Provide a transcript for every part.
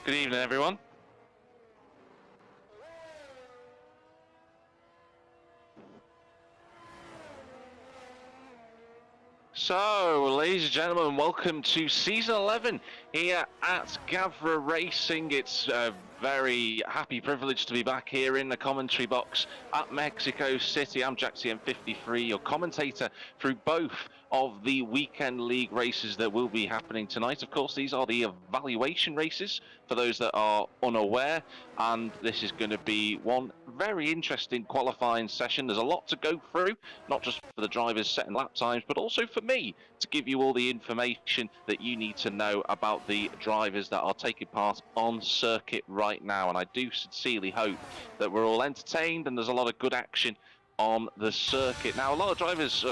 Good evening, everyone. So, ladies and gentlemen, welcome to Season 11 here at Gavra Racing. It's a very happy privilege to be back here in the commentary box at Mexico City. I'm JackCM53, your commentator through both of the weekend league races that will be happening tonight. Of course, these are the evaluation races for those that are unaware, and this is going to be one very interesting qualifying session. There's a lot to go through, not just for the drivers setting lap times, but also for me to give you all the information that you need to know about the drivers that are taking part on circuit right now. And I do sincerely hope that we're all entertained and there's a lot of good action on the circuit. Now, a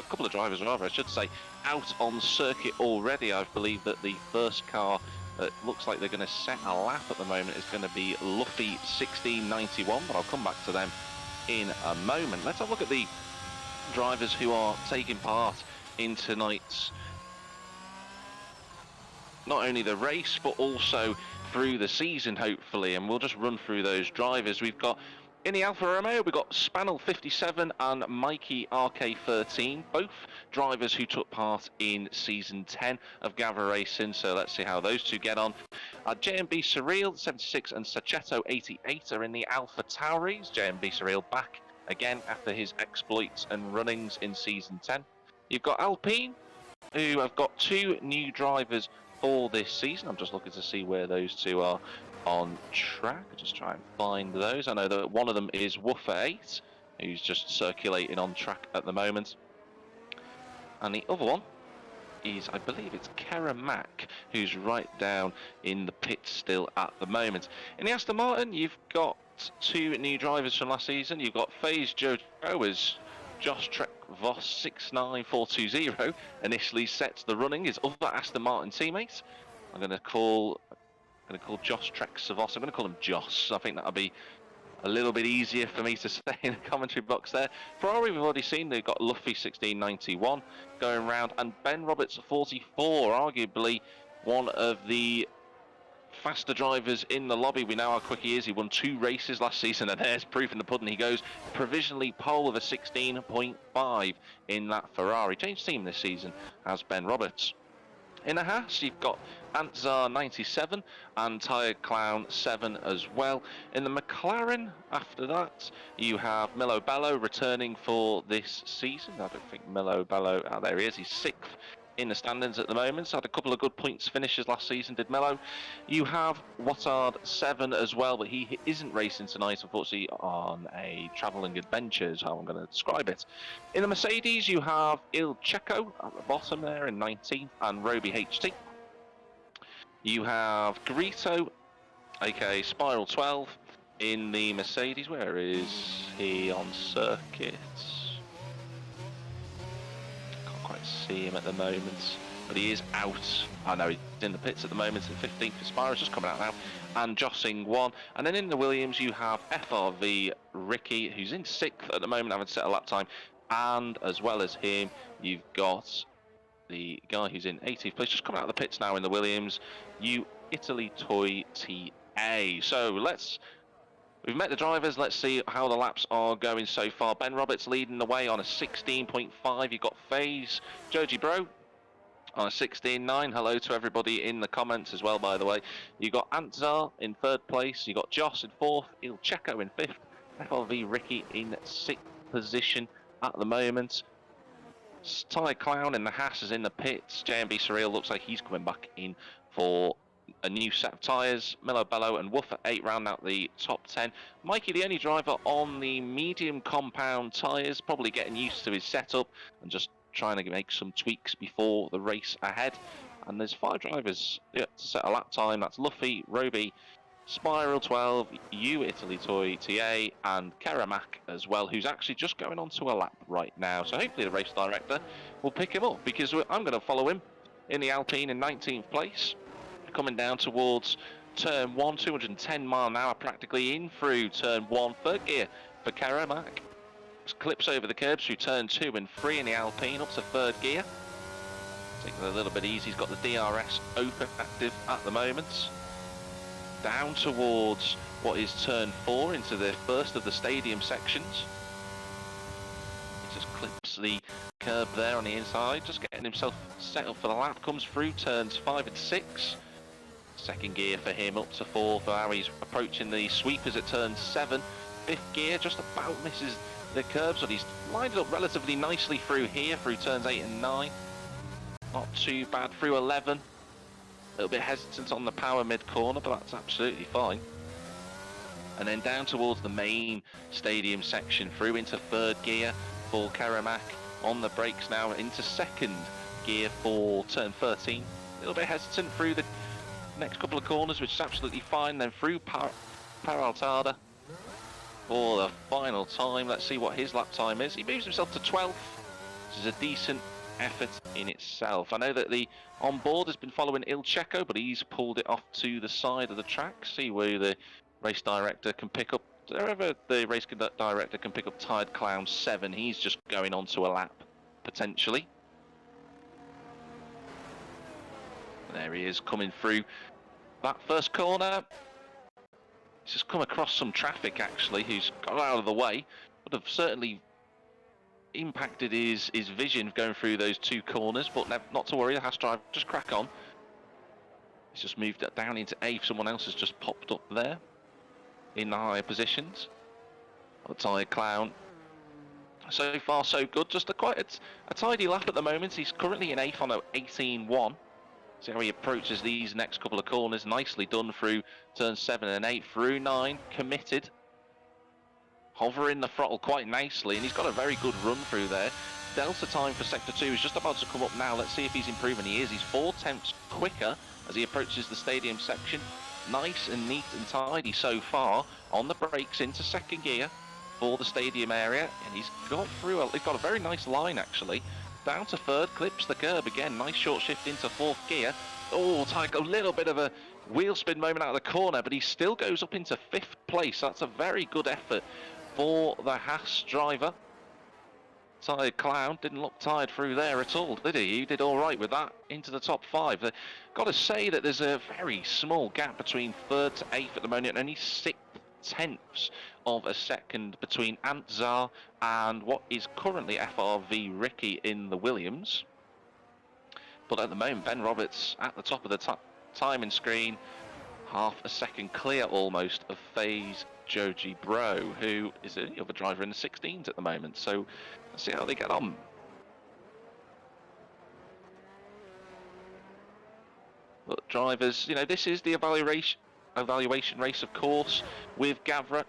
couple of drivers rather, I should say, out on circuit already. I believe that the first car that looks like they're going to set a lap at the moment is going to be Luffy 1691, but I'll come back to them in a moment. Let's have a look at the drivers who are taking part in tonight's, not only the race, but also through the season, hopefully, and we'll just run through those drivers. We've got, in the Alfa Romeo, we've got Spanel 57 and Mikey RK13, both drivers who took part in Season 10 of Gavra Racing, so let's see how those two get on. JMB Surreal 76 and Sachetto 88 are in the Alpha Tauris. JMB Surreal back again after his exploits and runnings in Season 10. You've got Alpine, who have got two new drivers for this season. I'm just looking to see where those two are on track. I'll just try and find those. I know that one of them is Woofer 8, who's just circulating on track at the moment. And the other one is, I believe it's Kara Mack, who's right down in the pit still at the moment. In the Aston Martin, you've got two new drivers from last season. You've got FaZe Jojo as Josh Trek Voss 69420 initially sets the running, his other Aston Martin teammate. I'm going to call Josh Trek Voss. I'm going to call him Joss. I think that'll be a little bit easier for me to say in the commentary box there. Ferrari, we've already seen they've got Luffy 1691 going around, and Ben Roberts 44, arguably one of the faster drivers in the lobby. We know how quick he is. He won 2 races last season, and there's proof in the pudding. He goes provisionally pole with a 16.5 in that Ferrari. Changed team this season as Ben Roberts. In the Haas, you've got Antzar 97 and Tired Clown 7 as well. In the McLaren, after that, you have Milo Bello returning for this season. I don't think Milo Bello, there he is, he's 6th in the standings at the moment. So had a couple of good points finishes last season, did Mello. You have Watard 7 as well, but he isn't racing tonight, unfortunately, on a travelling adventure is how I'm going to describe it. In the Mercedes, you have Il Checo at the bottom there in 19th, and Roby HT. You have Garito, aka Spiral 12, in the Mercedes. Where is he on circuit? Quite see him at the moment, but he is out. I know he's in the pits at the moment in 15th. Spira's just coming out now, and Jossing 1. And then in the Williams, you have FRV Ricky, who's in 6th at the moment, having set a lap time, and as well as him, you've got the guy who's in 18th place, just coming out of the pits now in the Williams, you Italy Toy TA. So we've met the drivers. Let's see how the laps are going so far. Ben Roberts leading the way on a 16.5. You've got FaZe Joji Bro on a 16.9. Hello to everybody in the comments as well, by the way. You've got Antzar in 3rd place. You've got Joss in 4th. Il Checo in 5th. FLV Ricky in 6th position at the moment. Ty Clown in the Haas is in the pits. JMB Surreal looks like he's coming back in for a new set of tyres. Milo Bello and Woofer 8 round out the top 10. Mikey, the only driver on the medium compound tyres, probably getting used to his setup and just trying to make some tweaks before the race ahead. And there's 5 drivers to set a lap time. That's Luffy, Roby, Spiral 12, you Italy Toy TA, and Karamak as well, who's actually just going on to a lap right now. So hopefully the race director will pick him up, because I'm going to follow him in the Alpine in 19th place. Coming down towards turn 1, 210 mile an hour practically in through turn 1, 3rd gear for Karamak. Clips over the curbs through turn 2 and 3 in the Alpine up to 3rd gear. Taking it a little bit easy. He's got the DRS open active at the moment. down towards what is turn 4 into the first of the stadium sections. He just clips the curb there on the inside, just getting himself set up for the lap. Comes through turns 5 and 6. Second gear for him, up to 4 for how he's approaching the sweepers at turn 7. Fifth gear just about misses the curbs, but he's lined it up relatively nicely through here, through turns 8 and 9. Not too bad through 11. A little bit hesitant on the power mid-corner, but that's absolutely fine. And then down towards the main stadium section, through into third gear for Karamak. On the brakes now into second gear for turn 13. A little bit hesitant through the next couple of corners, which is absolutely fine. Then through Paraltada for the final time. Let's see what his lap time is. He moves himself to 12th, which is a decent effort in itself. I know that the on board has been following Il Checo, but he's pulled it off to the side of the track. See where the race director can pick up, wherever the race director can pick up Tired Clown 7, he's just going on to a lap, potentially. There he is, coming through that first corner. He's just come across some traffic, actually, who's got out of the way. Would have certainly impacted his vision going through those two corners, but not to worry, the Haas driver, just crack on. He's just moved it down into 8th. Someone else has just popped up there in the higher positions. The Tired Clown. So far, so good. Just quite a tidy lap at the moment. He's currently in 8th on a 18.1. See how he approaches these next couple of corners. Nicely done through turns 7 and 8. Through 9, committed. Hovering the throttle quite nicely, and he's got a very good run through there. Delta time for Sector 2 is just about to come up now. Let's see if he's improving. He is. He's 4/10 quicker as he approaches the stadium section. Nice and neat and tidy so far. On the brakes into second gear for the stadium area, and he's got through. He's got a very nice line, actually. Down to third, clips the curb again. Nice short shift into 4th gear. Oh, a little bit of a wheel spin moment out of the corner, but he still goes up into 5th place. That's a very good effort for the Haas driver. Tired Clown didn't look tired through there at all, did he? He did all right with that into the top 5. Got to say that there's a very small gap between 3rd to 8th at the moment, and only 6/10 of a second between Antzar and what is currently FRV Ricky in the Williams. But at the moment, Ben Roberts at the top of the timing screen, half a second clear almost of FaZe Joji Bro, who is the other driver in the 16s at the moment. So let's see how they get on. But drivers, this is the evaluation race, of course, with Gavra.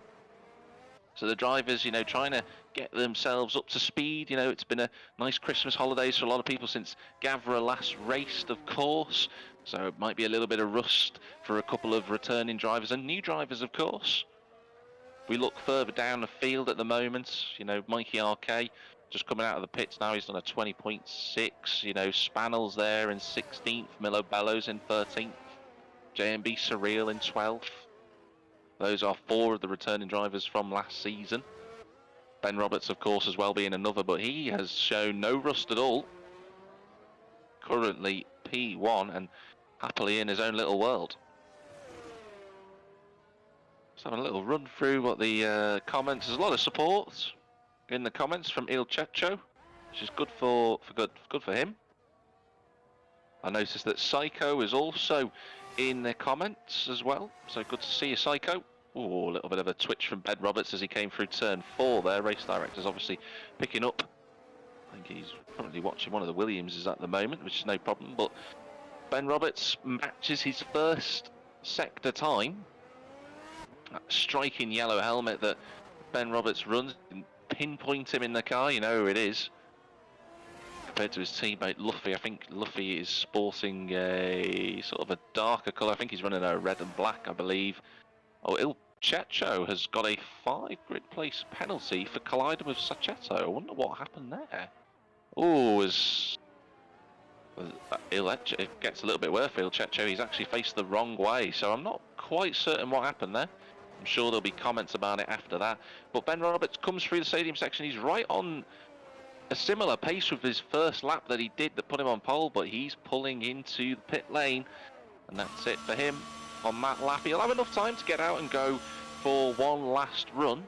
So the drivers, trying to get themselves up to speed. It's been a nice Christmas holidays for a lot of people since Gavra last raced, of course. So it might be a little bit of rust for a couple of returning drivers and new drivers, of course. We look further down the field at the moment. Mikey RK just coming out of the pits now. He's done a 20.6. Spannell's there in 16th. Milo Bellows in 13th. JMB Surreal in 12th. Those are 4 of the returning drivers from last season. Ben Roberts, of course, as well being another, but he has shown no rust at all. Currently P1 and happily in his own little world. Just having a little run through what the comments. There's a lot of support in the comments from Il Checho, which is good for him. I noticed that Psycho is also in the comments as well, so good to see you, Psycho. Oh, a little bit of a twitch from Ben Roberts as he came through turn 4 there. Race director's obviously picking up. I think he's probably watching one of the Williamses at the moment, which is no problem, but Ben Roberts matches his first sector time. That striking yellow helmet that Ben Roberts runs, can pinpoint him in the car, you know who it is. Compared to his teammate Luffy, I think Luffy is sporting a sort of a darker colour. I think he's running a red and black, I believe. Oh, Il Checho has got a 5 grid place penalty for colliding with Sachetto. I wonder what happened there. Oh, it gets a little bit worse for Il Checho. He's actually faced the wrong way, so I'm not quite certain what happened there. I'm sure there'll be comments about it after that. But Ben Roberts comes through the stadium section. He's right on a similar pace with his first lap that he did that put him on pole, but he's pulling into the pit lane, and that's it for him. on that lap. He'll have enough time to get out and go for one last run.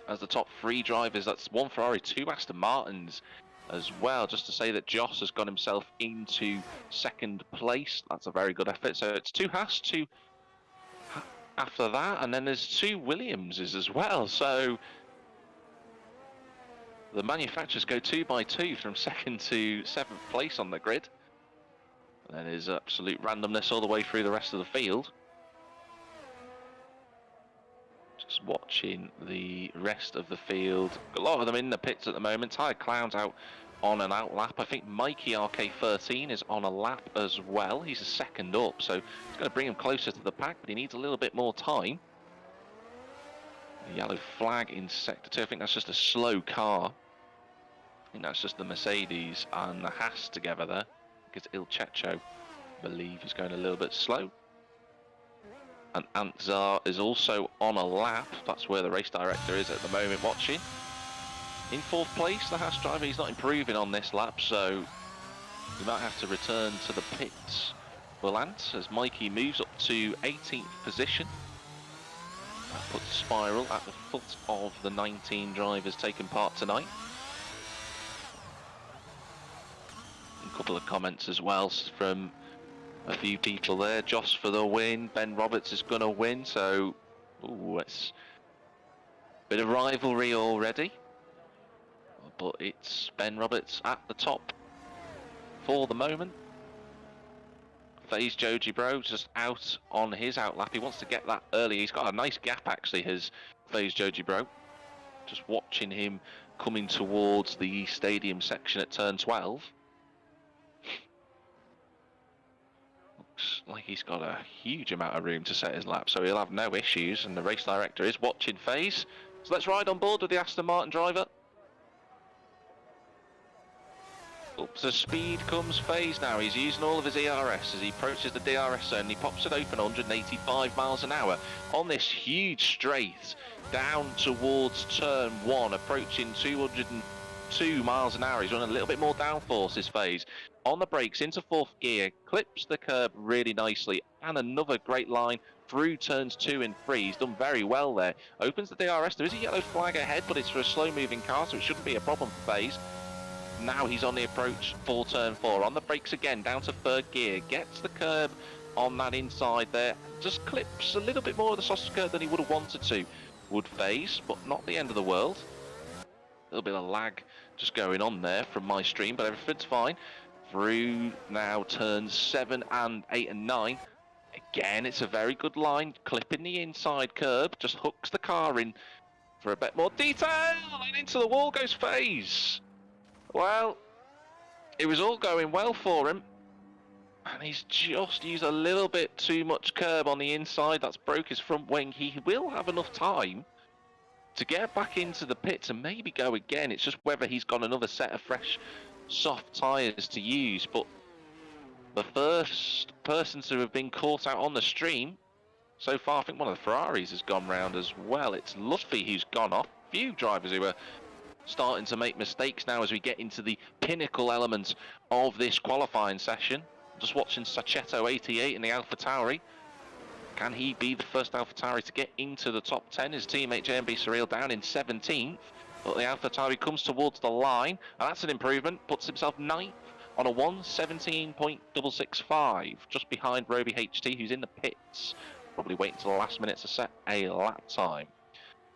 As the top three drivers, that's one Ferrari, two Aston Martins as well. Just to say that Joss has got himself into second place. That's a very good effort. So it's two Haas, two after that, and then there's two Williamses as well. So the manufacturers go 2 by 2 from second to seventh place on the grid. And then there's absolute randomness all the way through the rest of the field. Just watching the rest of the field. A lot of them in the pits at the moment. Tyre Clown's out on an out lap. I think Mikey RK13 is on a lap as well. He's a second up, so it's going to bring him closer to the pack, but he needs a little bit more time. A yellow flag in sector 2. I think that's just a slow car. I think that's just the Mercedes and the Haas together there, because Il Checho, I believe, is going a little bit slow. And Antzar is also on a lap. That's where the race director is at the moment watching. In fourth place, the Haas driver, he's not improving on this lap, so he might have to return to the pits for Lance as Mikey moves up to 18th position. That puts Spiral at the foot of the 19 drivers taking part tonight. A couple of comments as well from a few people there. Joss for the win. Ben Roberts is going to win. So, it's a bit of rivalry already. But it's Ben Roberts at the top for the moment. FaZe Joji Bro just out on his out lap. He wants to get that early. He's got a nice gap actually, his FaZe Joji Bro. Just watching him coming towards the stadium section at turn 12. Looks like he's got a huge amount of room to set his lap, so he'll have no issues, and the race director is watching FaZe. So let's ride on board with the Aston Martin driver. Up to speed comes FaZe now. He's using all of his ERS as he approaches the DRS zone. He pops it open 185 miles an hour on this huge straight down towards turn 1, approaching 202 miles an hour. He's running a little bit more downforce, this FaZe. On the brakes into fourth gear, clips the curb really nicely, and another great line through turns 2 and 3. He's done very well there. Opens the DRS. There is a yellow flag ahead, but it's for a slow moving car, so it shouldn't be a problem for FaZe. Now he's on the approach for turn 4. On the brakes again, down to third gear. Gets the curb on that inside there. Just clips a little bit more of the soft curb than he would have wanted to. Would FaZe, but not the end of the world. A little bit of lag just going on there from my stream, but everything's fine. Through now turns 7 and 8 and 9. Again, it's a very good line. Clipping the inside curb. Just hooks the car in for a bit more detail. And into the wall goes FaZe. Well, it was all going well for him, and he's just used a little bit too much curb on the inside. That's broke his front wing. He will have enough time to get back into the pits and maybe go again. It's just whether he's got another set of fresh, soft tyres to use. But the first person to have been caught out on the stream so far, I think one of the Ferraris has gone round as well. It's Luffy who's gone off. Few drivers who are starting to make mistakes now as we get into the pinnacle element of this qualifying session. Just watching Sachetto 88 in the AlphaTauri. Can he be the first AlphaTauri to get into the top 10? His teammate JMB Surreal down in 17th, but the AlphaTauri comes towards the line, and that's an improvement. Puts himself 9th on a 1:17.665, just behind Roby HT, who's in the pits. Probably waiting until the last minute to set a lap time.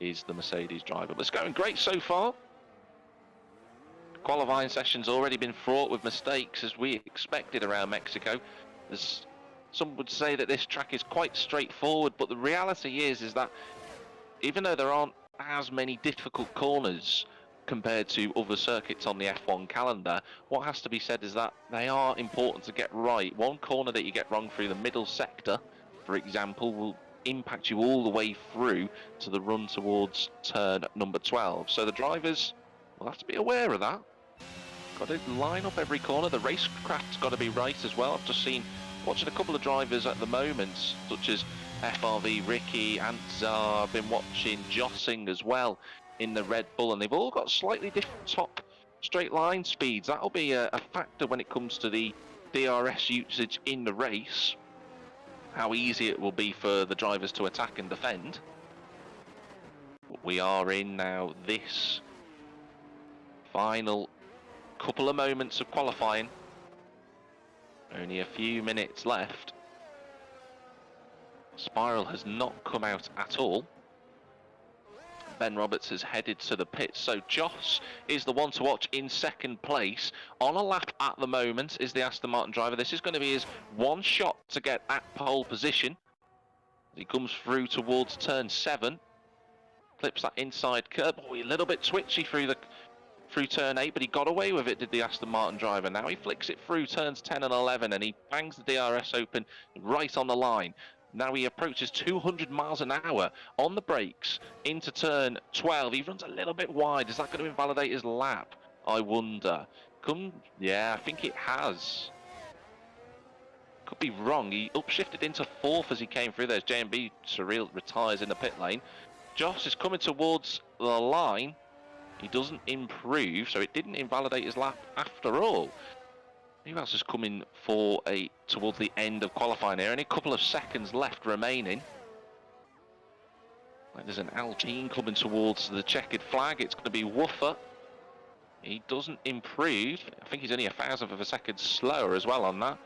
Is the Mercedes driver, but it's going great so far. Qualifying session's already been fraught with mistakes as we expected around Mexico. Some would say that this track is quite straightforward, but the reality is that even though there aren't as many difficult corners compared to other circuits on the F1 calendar, what has to be said is that they are important to get right. One corner that you get wrong through the middle sector, for example, will impact you all the way through to the run towards turn number 12. So the drivers will have to be aware of that. Got to line up every corner. The racecraft's got to be right as well. I've just watching a couple of drivers at the moment, such as FRV, Ricky, Antzar. I've been watching Jossing as well in the Red Bull, and they've all got slightly different top straight line speeds. That'll be a factor when it comes to the DRS usage in the race. how easy it will be for the drivers to attack and defend. But we are in now this final couple of moments of qualifying. Only a few minutes left. Spiral has not come out at all. Ben Roberts has headed to the pits, so Joss is the one to watch in second place. On a lap at the moment is the Aston Martin driver. This is going to be his one shot to get at pole position. He comes through towards turn 7, clips that inside curb. Oh, a little bit twitchy through turn 8, but he got away with it, did the Aston Martin driver. Now he flicks it through turns 10 and 11, and he bangs the DRS open right on the line. Now he approaches 200 miles an hour on the brakes into turn 12. He runs a little bit wide. Is that going to invalidate his lap? I wonder. Yeah, I think it has. Could be wrong. He upshifted into 4th as he came through. There's J&B Surreal retires in the pit lane. Joss is coming towards the line. He doesn't improve, so it didn't invalidate his lap after all. Who else is coming towards the end of qualifying here? Only a couple of seconds left remaining. There's an Alpine coming towards the checkered flag. It's going to be Woofer. He doesn't improve. I think he's only 1,000th of a second slower as well on that.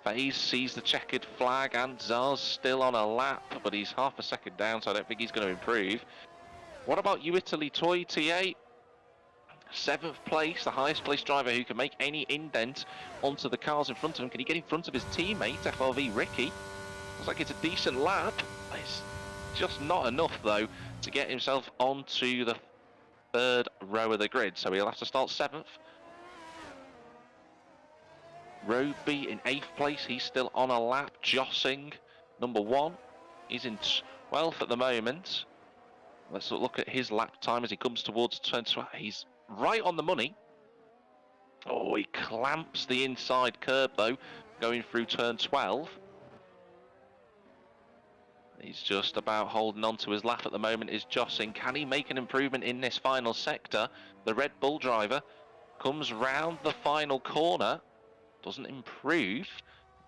Faze sees the checkered flag, and Zars still on a lap, but he's half a second down, so I don't think he's going to improve. What about you, Italy Toy T8? 7th place, the highest placed driver who can make any indent onto the cars in front of him. Can he get in front of his teammate, FRV Ricky? Looks like it's a decent lap. It's just not enough, though, to get himself onto the 3rd row of the grid. So he'll have to start 7th. Roby in 8th place. He's still on a lap. Jossing, number 1. He's in 12th at the moment. Let's look at his lap time as he comes towards turn 12. He's right on the money. Oh, he clamps the inside curb, though, going through turn 12. He's just about holding on to his lap at the moment, is Jossing. Can he make an improvement in this final sector? The Red Bull driver comes round the final corner, doesn't improve.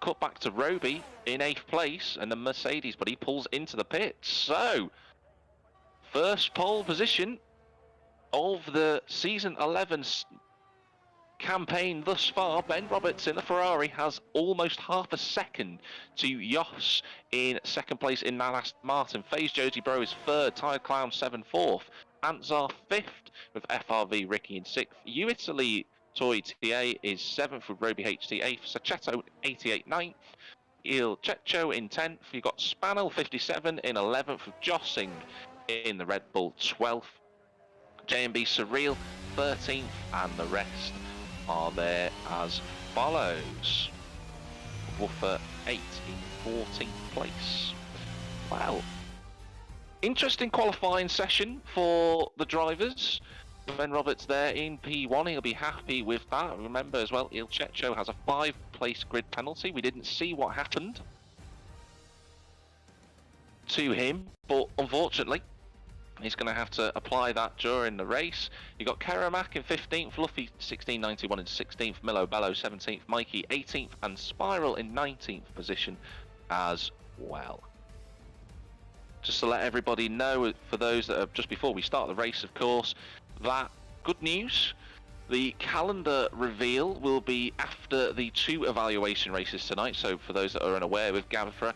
Cut back to Roby in 8th place, and the Mercedes, but he pulls into the pits. So, first pole position of the season 11 campaign thus far. Ben Roberts in the Ferrari has almost half a second to Jos in 2nd place in that Aston Martin. FaZe Josie Bro is 3rd, Tired Clown 7th, 4th, Antzar 5th with FRV Ricky in 6th. Italy Toy TA is 7th with Roby HT 8th, Sachetto 88 9th, Il Checho in 10th. You've got Spanel 57 in 11th with Jossing in the Red Bull 12th. J&B Surreal 13th, and the rest are there as follows. Woofer 8 in 14th place. Wow. Interesting qualifying session for the drivers. Ben Roberts there in P1, he'll be happy with that. Remember as well, Il Checho has a 5-place grid penalty. We didn't see what happened to him, but unfortunately, he's going to have to apply that during the race. You got Karamak in 15th, Luffy 1691 in 16th, Milo Bello 17th, Mikey 18th, and Spiral in 19th position as well. Just to let everybody know, for those that are just before we start the race, of course, that good news. The calendar reveal will be after the 2 evaluation races tonight. So for those that are unaware with Gavra,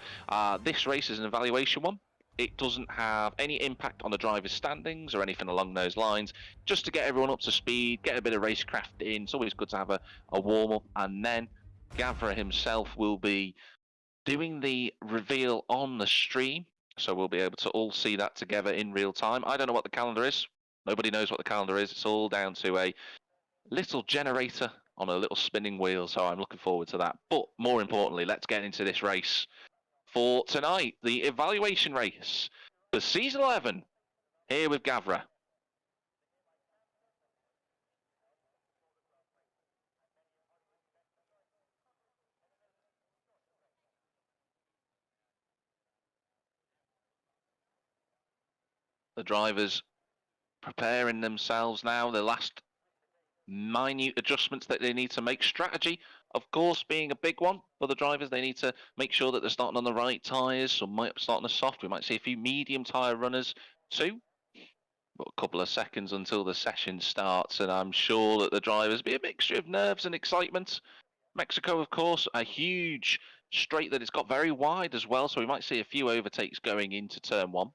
this race is an evaluation one. It doesn't have any impact on the driver's standings or anything along those lines. Just to get everyone up to speed, get a bit of racecraft in. It's always good to have a warm-up. And then Gavra himself will be doing the reveal on the stream. So we'll be able to all see that together in real time. I don't know what the calendar is. Nobody knows what the calendar is. It's all down to a little generator on a little spinning wheel. So I'm looking forward to that. But more importantly, let's get into this race for tonight, the evaluation race for season 11 here with Gavra. The drivers preparing themselves now, the last minute adjustments that they need to make. Strategy, of course, being a big one for the drivers. They need to make sure that they're starting on the right tyres. Some might start on the soft. We might see a few medium tyre runners too. But a couple of seconds until the session starts, and I'm sure that the drivers be a mixture of nerves and excitement. Mexico, of course, a huge straight that it's got very wide as well, so we might see a few overtakes going into turn one.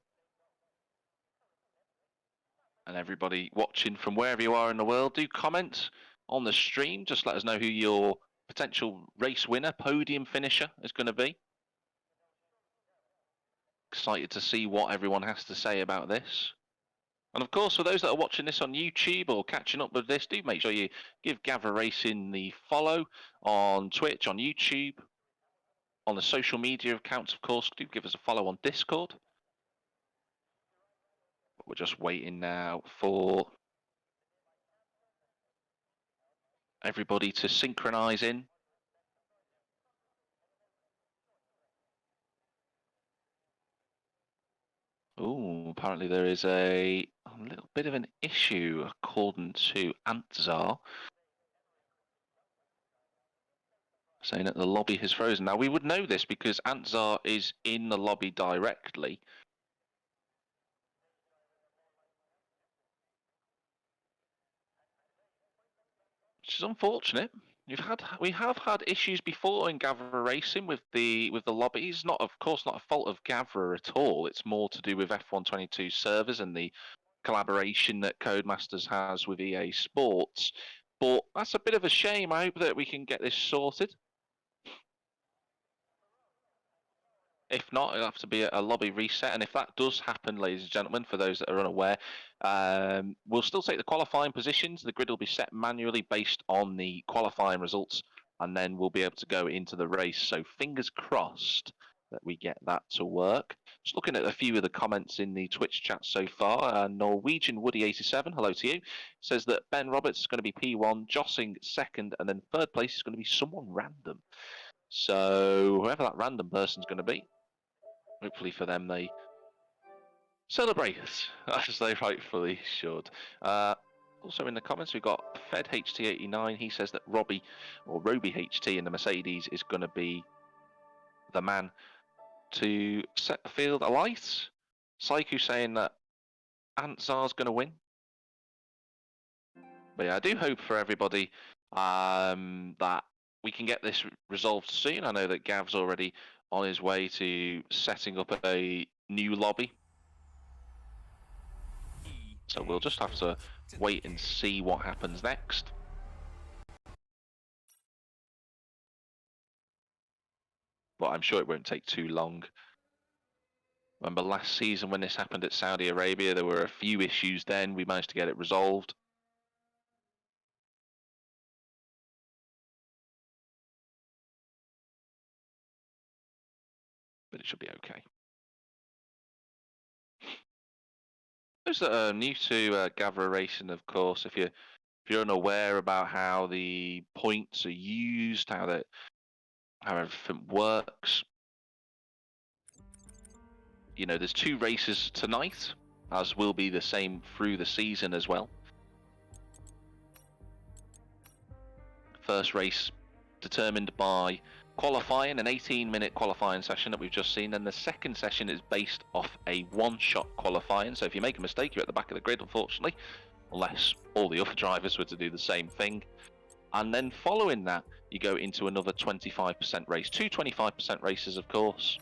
And everybody watching from wherever you are in the world, do comment on the stream. Just let us know who your potential race winner, podium finisher is going to be. Excited to see what everyone has to say about this. And of course, for those that are watching this on YouTube or catching up with this, do make sure you give Gavra Racing the follow on Twitch, on YouTube, on the social media accounts, of course. Do give us a follow on Discord. But we're just waiting now for everybody to synchronize in. Oh, apparently there is a little bit of an issue according to Antzar, saying that the lobby has frozen. Now, we would know this because Antzar is in the lobby directly. Which is unfortunate. We have had issues before in Gavra Racing with the lobbies. Not, of course, not a fault of Gavra at all. It's more to do with F122 servers and the collaboration that Codemasters has with EA Sports. But that's a bit of a shame. I hope that we can get this sorted. If not, it'll have to be a lobby reset. And if that does happen, ladies and gentlemen, for those that are unaware, we'll still take the qualifying positions. The grid will be set manually based on the qualifying results, and then we'll be able to go into the race. So fingers crossed that we get that to work. Just looking at a few of the comments in the Twitch chat so far. Norwegian Woody87, hello to you, says that Ben Roberts is going to be P1, Jossing second, and then third place is going to be someone random. So whoever that random person's going to be, hopefully for them they celebrate as they rightfully should. Also in the comments we've got Fed HT89. He says that Robbie HT in the Mercedes is going to be the man to set the field alight. Saiku saying that Antzar's going to win. But yeah, I do hope for everybody that we can get this resolved soon. I know that Gav's already on his way to setting up a new lobby. So we'll just have to wait and see what happens next. But I'm sure it won't take too long. Remember last season when this happened at Saudi Arabia, there were a few issues then. We managed to get it resolved. But it should be okay. Those that are new to Gavra Racing, of course, if you're unaware about how the points are used, how everything works, you know, there's 2 races tonight, as will be the same through the season as well. First race determined by qualifying, an 18-minute qualifying session that we've just seen, and the second session is based off a one-shot qualifying. So if you make a mistake, you're at the back of the grid, unfortunately, unless all the other drivers were to do the same thing. And then following that, you go into another 25% race. 2 25% races, of course.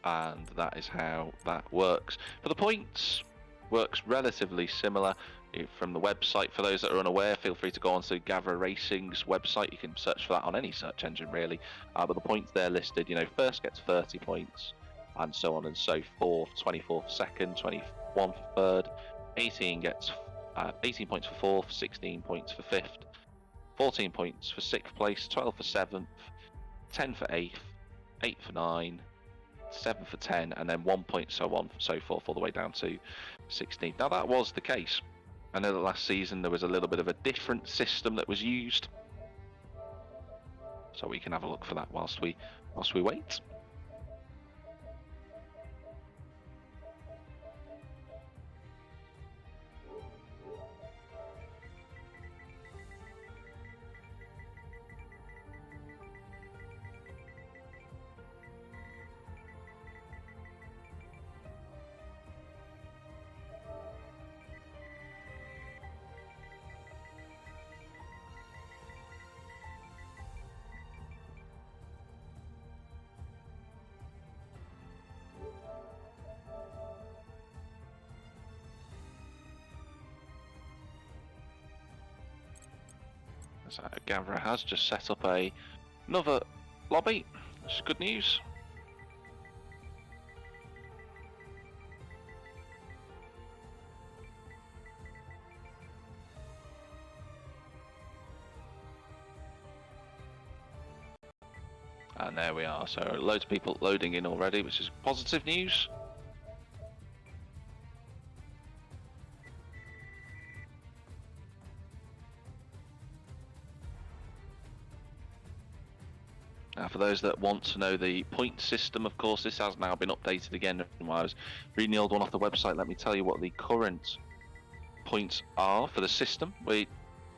And that is how that works. For the points, works relatively similar from the website. For those that are unaware, feel free to go onto Gavra Racing's website. You can search for that on any search engine, really. But the points there listed, you know, first gets 30 points, and so on and so forth. 24 for second, 21 for third, 18 gets 18 points for fourth, 16 points for fifth, 14 points for sixth place, 12 for seventh, 10 for eighth, 8 for 9, 7 for 10, and then 1 point, so on, so forth, all the way down to 16. Now that was the case. I know that last season there was a little bit of a different system that was used, so we can have a look for that whilst we wait. So Gavra has just set up another lobby. That's good news. And there we are. So loads of people loading in already, which is positive news. Now, for those that want to know the point system, of course, this has now been updated again. While I was reading the old one off the website, let me tell you what the current points are for the system.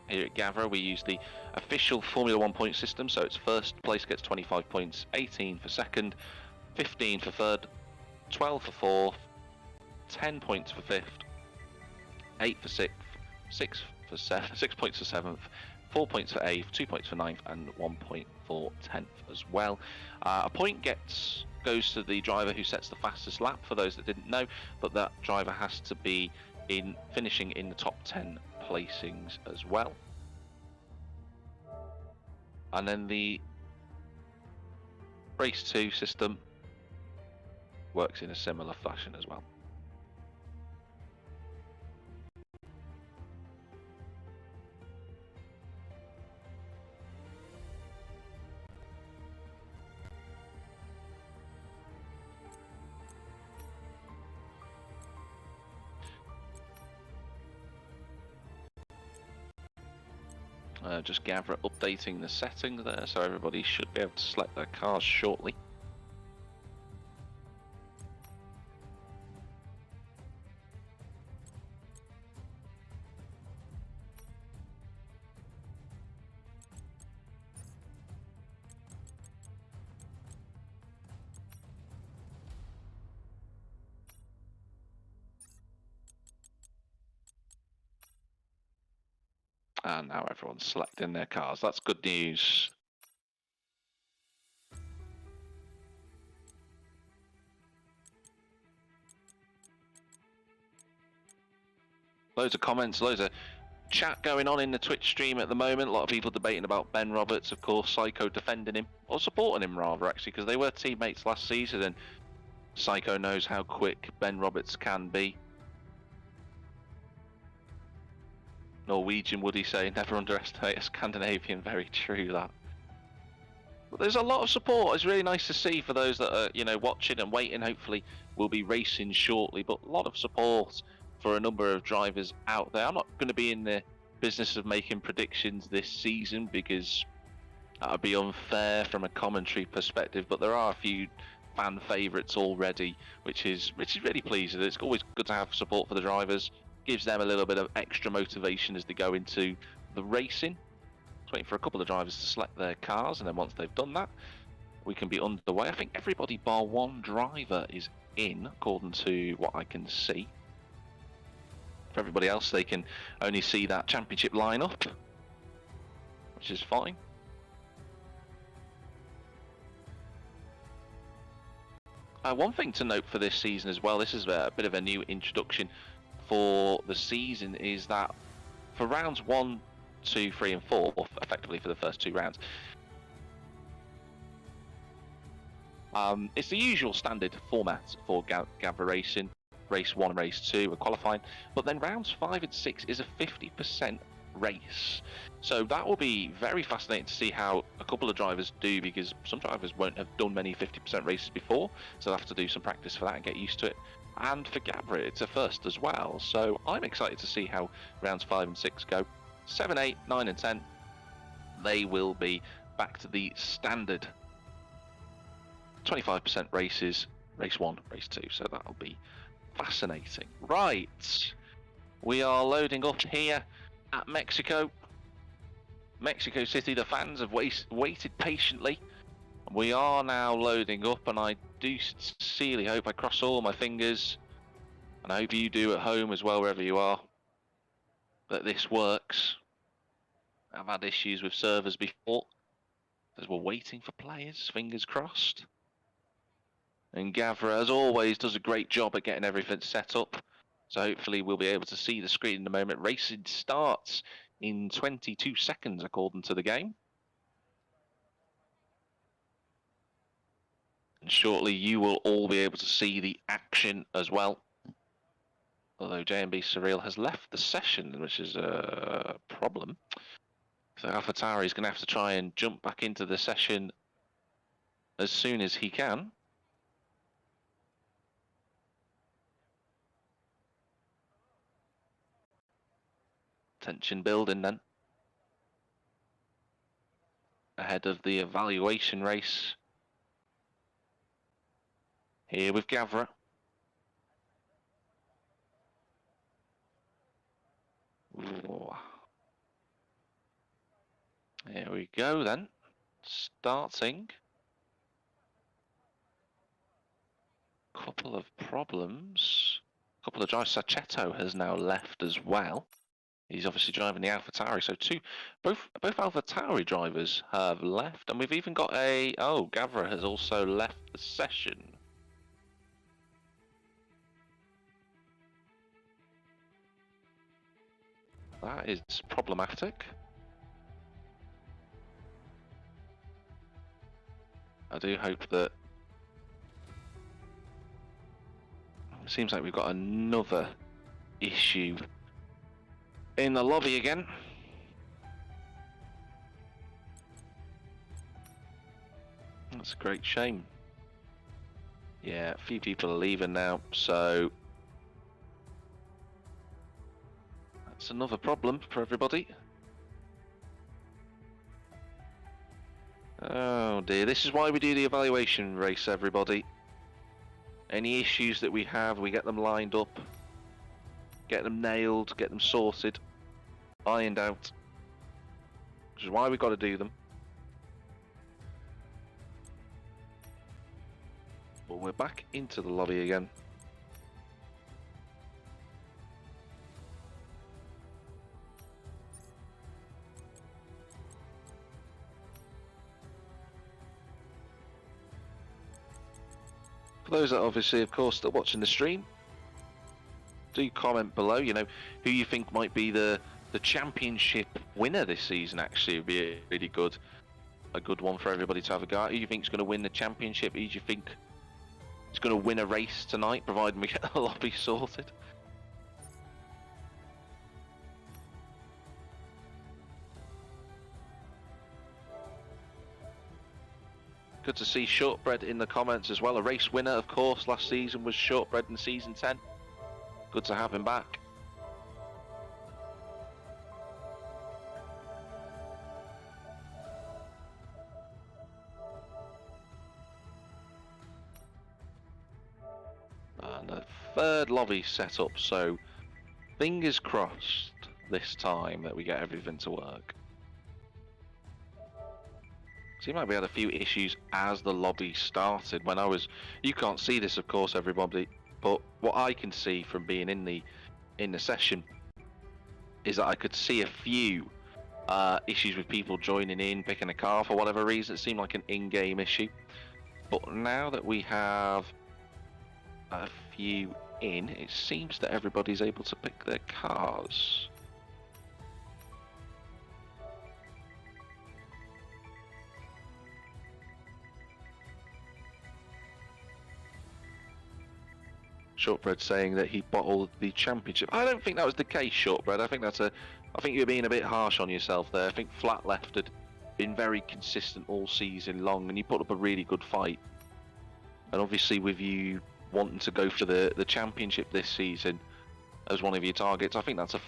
Here at Gavra, we use the official Formula 1 point system, so it's first place gets 25 points, 18 for second, 15 for third, 12 for fourth, 10 points for fifth, 8 for sixth, 6 for seventh, 6 points for seventh, 4 points for eighth, 2 points for ninth, and 1 point for 10th as well. A point goes to the driver who sets the fastest lap, for those that didn't know, but that driver has to be finishing in the top 10 placings as well. And then the race 2 system works in a similar fashion as well. Just Gavra updating the settings there, so everybody should be able to select their cars shortly. And now everyone's selecting their cars. That's good news. Loads of comments, loads of chat going on in the Twitch stream at the moment. A lot of people debating about Ben Roberts, of course, Psycho defending him, or supporting him rather, actually, because they were teammates last season, and Psycho knows how quick Ben Roberts can be. Norwegian, would he say, never underestimate a Scandinavian. Very true, that. But there's a lot of support. It's really nice to see for those that are, watching and waiting. Hopefully, we'll be racing shortly. But a lot of support for a number of drivers out there. I'm not going to be in the business of making predictions this season because that would be unfair from a commentary perspective. But there are a few fan favourites already, which is really pleasing. It's always good to have support for the drivers. Gives them a little bit of extra motivation as they go into the racing. Just waiting for a couple of drivers to select their cars, and then once they've done that, we can be underway. I think everybody bar one driver is in, according to what I can see. For everybody else, they can only see that championship lineup, which is fine. One thing to note for this season as well, this is a bit of a new introduction for the season, is that for rounds 1, 2, 3 and 4, or effectively for the first 2 rounds, it's the usual standard format for Gavra racing. Race 1 and race 2 are qualifying, but then rounds 5 and 6 is a 50% race. So that will be very fascinating to see how a couple of drivers do, because some drivers won't have done many 50% races before, so they'll have to do some practice for that and get used to it. And for Gavra, it's a first as well, so I'm excited to see how rounds 5 and 6 go. 7, 8, 9 and 10, they will be back to the standard 25% races, race 1, race 2, so that'll be fascinating. Right, we are loading up here at Mexico City. The fans have waited patiently. We are now loading up, and I do sincerely hope, I cross all my fingers, and I hope you do at home as well, wherever you are, that this works. I've had issues with servers before, as we're waiting for players, fingers crossed. And Gavra, as always, does a great job at getting everything set up. So hopefully we'll be able to see the screen in a moment. Racing starts in 22 seconds, according to the game. And shortly, you will all be able to see the action as well. Although JMB Surreal has left the session, which is a problem. So AlphaTauri is going to have to try and jump back into the session as soon as he can. Tension building then. Ahead of the evaluation race. Here with Gavra. Ooh. Here we go then. Starting. Couple of problems. Couple of drives. Sachetto has now left as well. He's obviously driving the AlphaTauri. So both AlphaTauri drivers have left, and we've even got Gavra has also left the session. That is problematic. I do hope that... It seems like we've got another issue in the lobby again. That's a great shame. Yeah, a few people are leaving now, so that's another problem for everybody. Oh dear, this is why we do the evaluation race, everybody. Any issues that we have, we get them lined up, get them nailed, get them sorted, ironed out, which is why we've got to do them. But we're back into the lobby again. For those that obviously, of course, that are watching the stream, do comment below, you know, who you think might be the championship winner this season. Actually, would be a good one for everybody to have a go at. Who do you think is going to win the championship? Who do you think is going to win a race tonight, providing we get the lobby sorted? Good to see Shortbread in the comments as well. A race winner, of course, last season was Shortbread in season 10. Good to have him back. And a third lobby set up, so fingers crossed this time that we get everything to work. Seemed like we had a few issues as the lobby started. You can't see this, of course, everybody, but what I can see from being in the session is that I could see a few issues with people joining in, picking a car for whatever reason. It seemed like an in-game issue, but now that we have a few in, it seems that everybody's able to pick their cars. Shortbread saying that he bottled the championship. I don't think that was the case, Shortbread. I think you're being a bit harsh on yourself there. I think Flat Left had been very consistent all season long, and you put up a really good fight. And obviously, with you wanting to go for the championship this season as one of your targets, I think that's a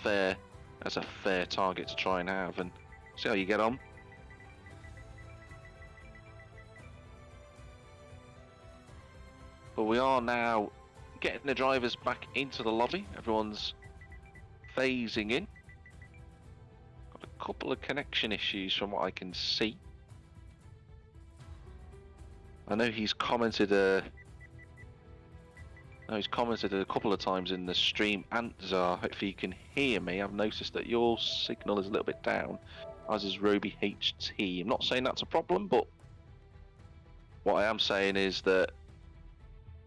fair target to try and have, and see how you get on. But we are now getting the drivers back into the lobby. Everyone's phasing in. Got a couple of connection issues from what I can see. I know he's commented a couple of times in the stream. Antzar, hopefully you can hear me. I've noticed that your signal is a little bit down, as is Roby HT. I'm not saying that's a problem, but what I am saying is that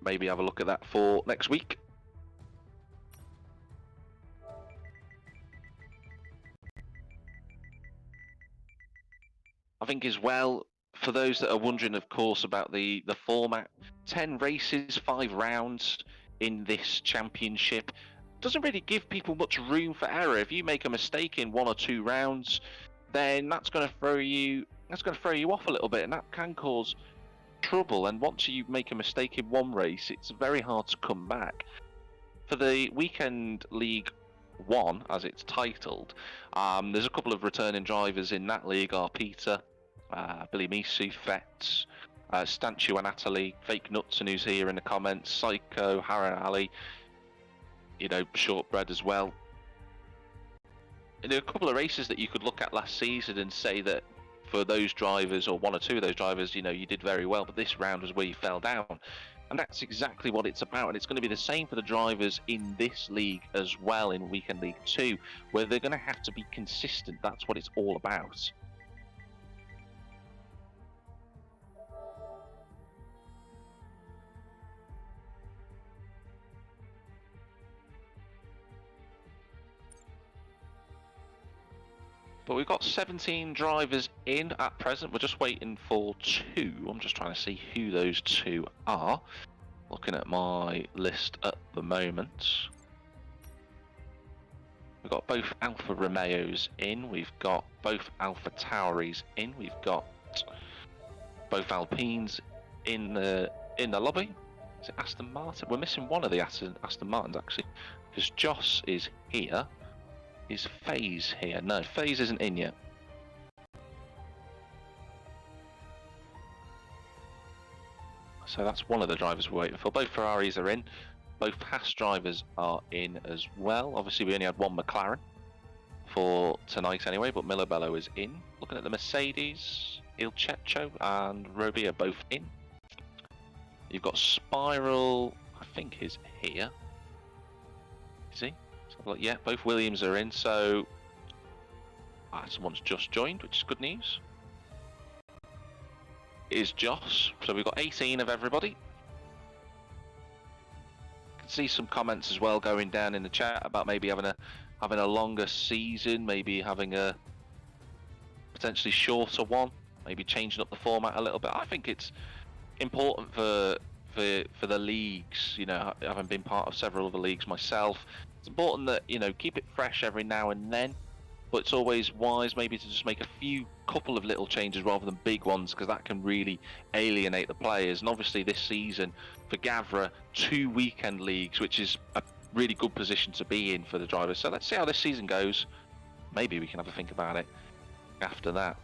maybe have a look at that for next week. think as well, for those that are wondering, of course, about the format, 10 races, 5 rounds in this championship doesn't really give people much room for error. If you make a mistake in 1 or 2 rounds, then that's going to throw you off a little bit, and that can cause trouble. And once you make a mistake in one race, it's very hard to come back. For the Weekend League 1, as it's titled, there's a couple of returning drivers in that league are Peter, Billy Misu, Fetz, Stanchu and Natalie, Fake Nuts, and who's here in the comments, Psycho, Haran Ali, Shortbread as well. There are a couple of races that you could look at last season and say that for those drivers, or 1 or 2 of those drivers, you did very well, but this round was where you fell down. And that's exactly what it's about, and it's going to be the same for the drivers in this league as well, in Weekend League 2, where they're going to have to be consistent. That's what it's all about. But we've got 17 drivers in at present. We're just waiting for 2. I'm just trying to see who those 2 are. Looking at my list at the moment. We've got both Alfa Romeos in. We've got both Alfa Tauris in. We've got both Alpines in the lobby. Is it Aston Martin? We're missing one of the Aston Martins actually, because Joss is here. Is FaZe here? No, FaZe isn't in yet. So that's one of the drivers we're waiting for. Both Ferraris are in. Both Haas drivers are in as well. Obviously, we only had one McLaren for tonight anyway, but Milobello is in. Looking at the Mercedes, Il Checho and Roby are both in. You've got Spiral, I think is here. Is he? Yeah, both Williams are in, so someone's just joined, which is good news. Is Joss, so we've got 18 of everybody. I can see some comments as well going down in the chat about maybe having a longer season, maybe having a potentially shorter one, maybe changing up the format a little bit. I think it's important for the leagues, having been part of several other leagues myself. It's important that, keep it fresh every now and then, but it's always wise maybe to just make a couple of little changes rather than big ones, because that can really alienate the players. And obviously this season for Gavra, 2 weekend leagues, which is a really good position to be in for the drivers. So let's see how this season goes. Maybe we can have a think about it after that.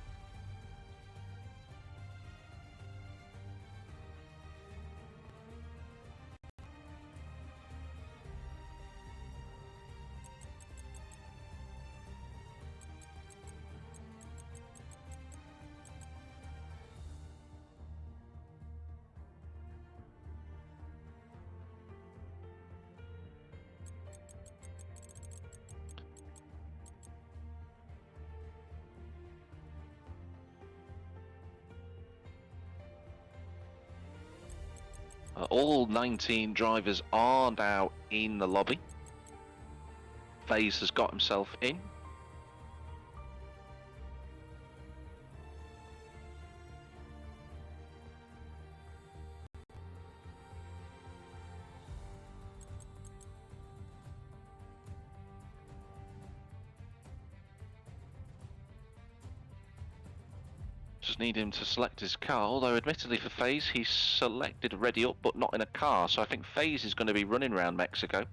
All 19 drivers are now in the lobby. FaZe has got himself in. Just need him to select his car, although admittedly for FaZe he's selected ready up but not in a car, so I think FaZe is going to be running around Mexico.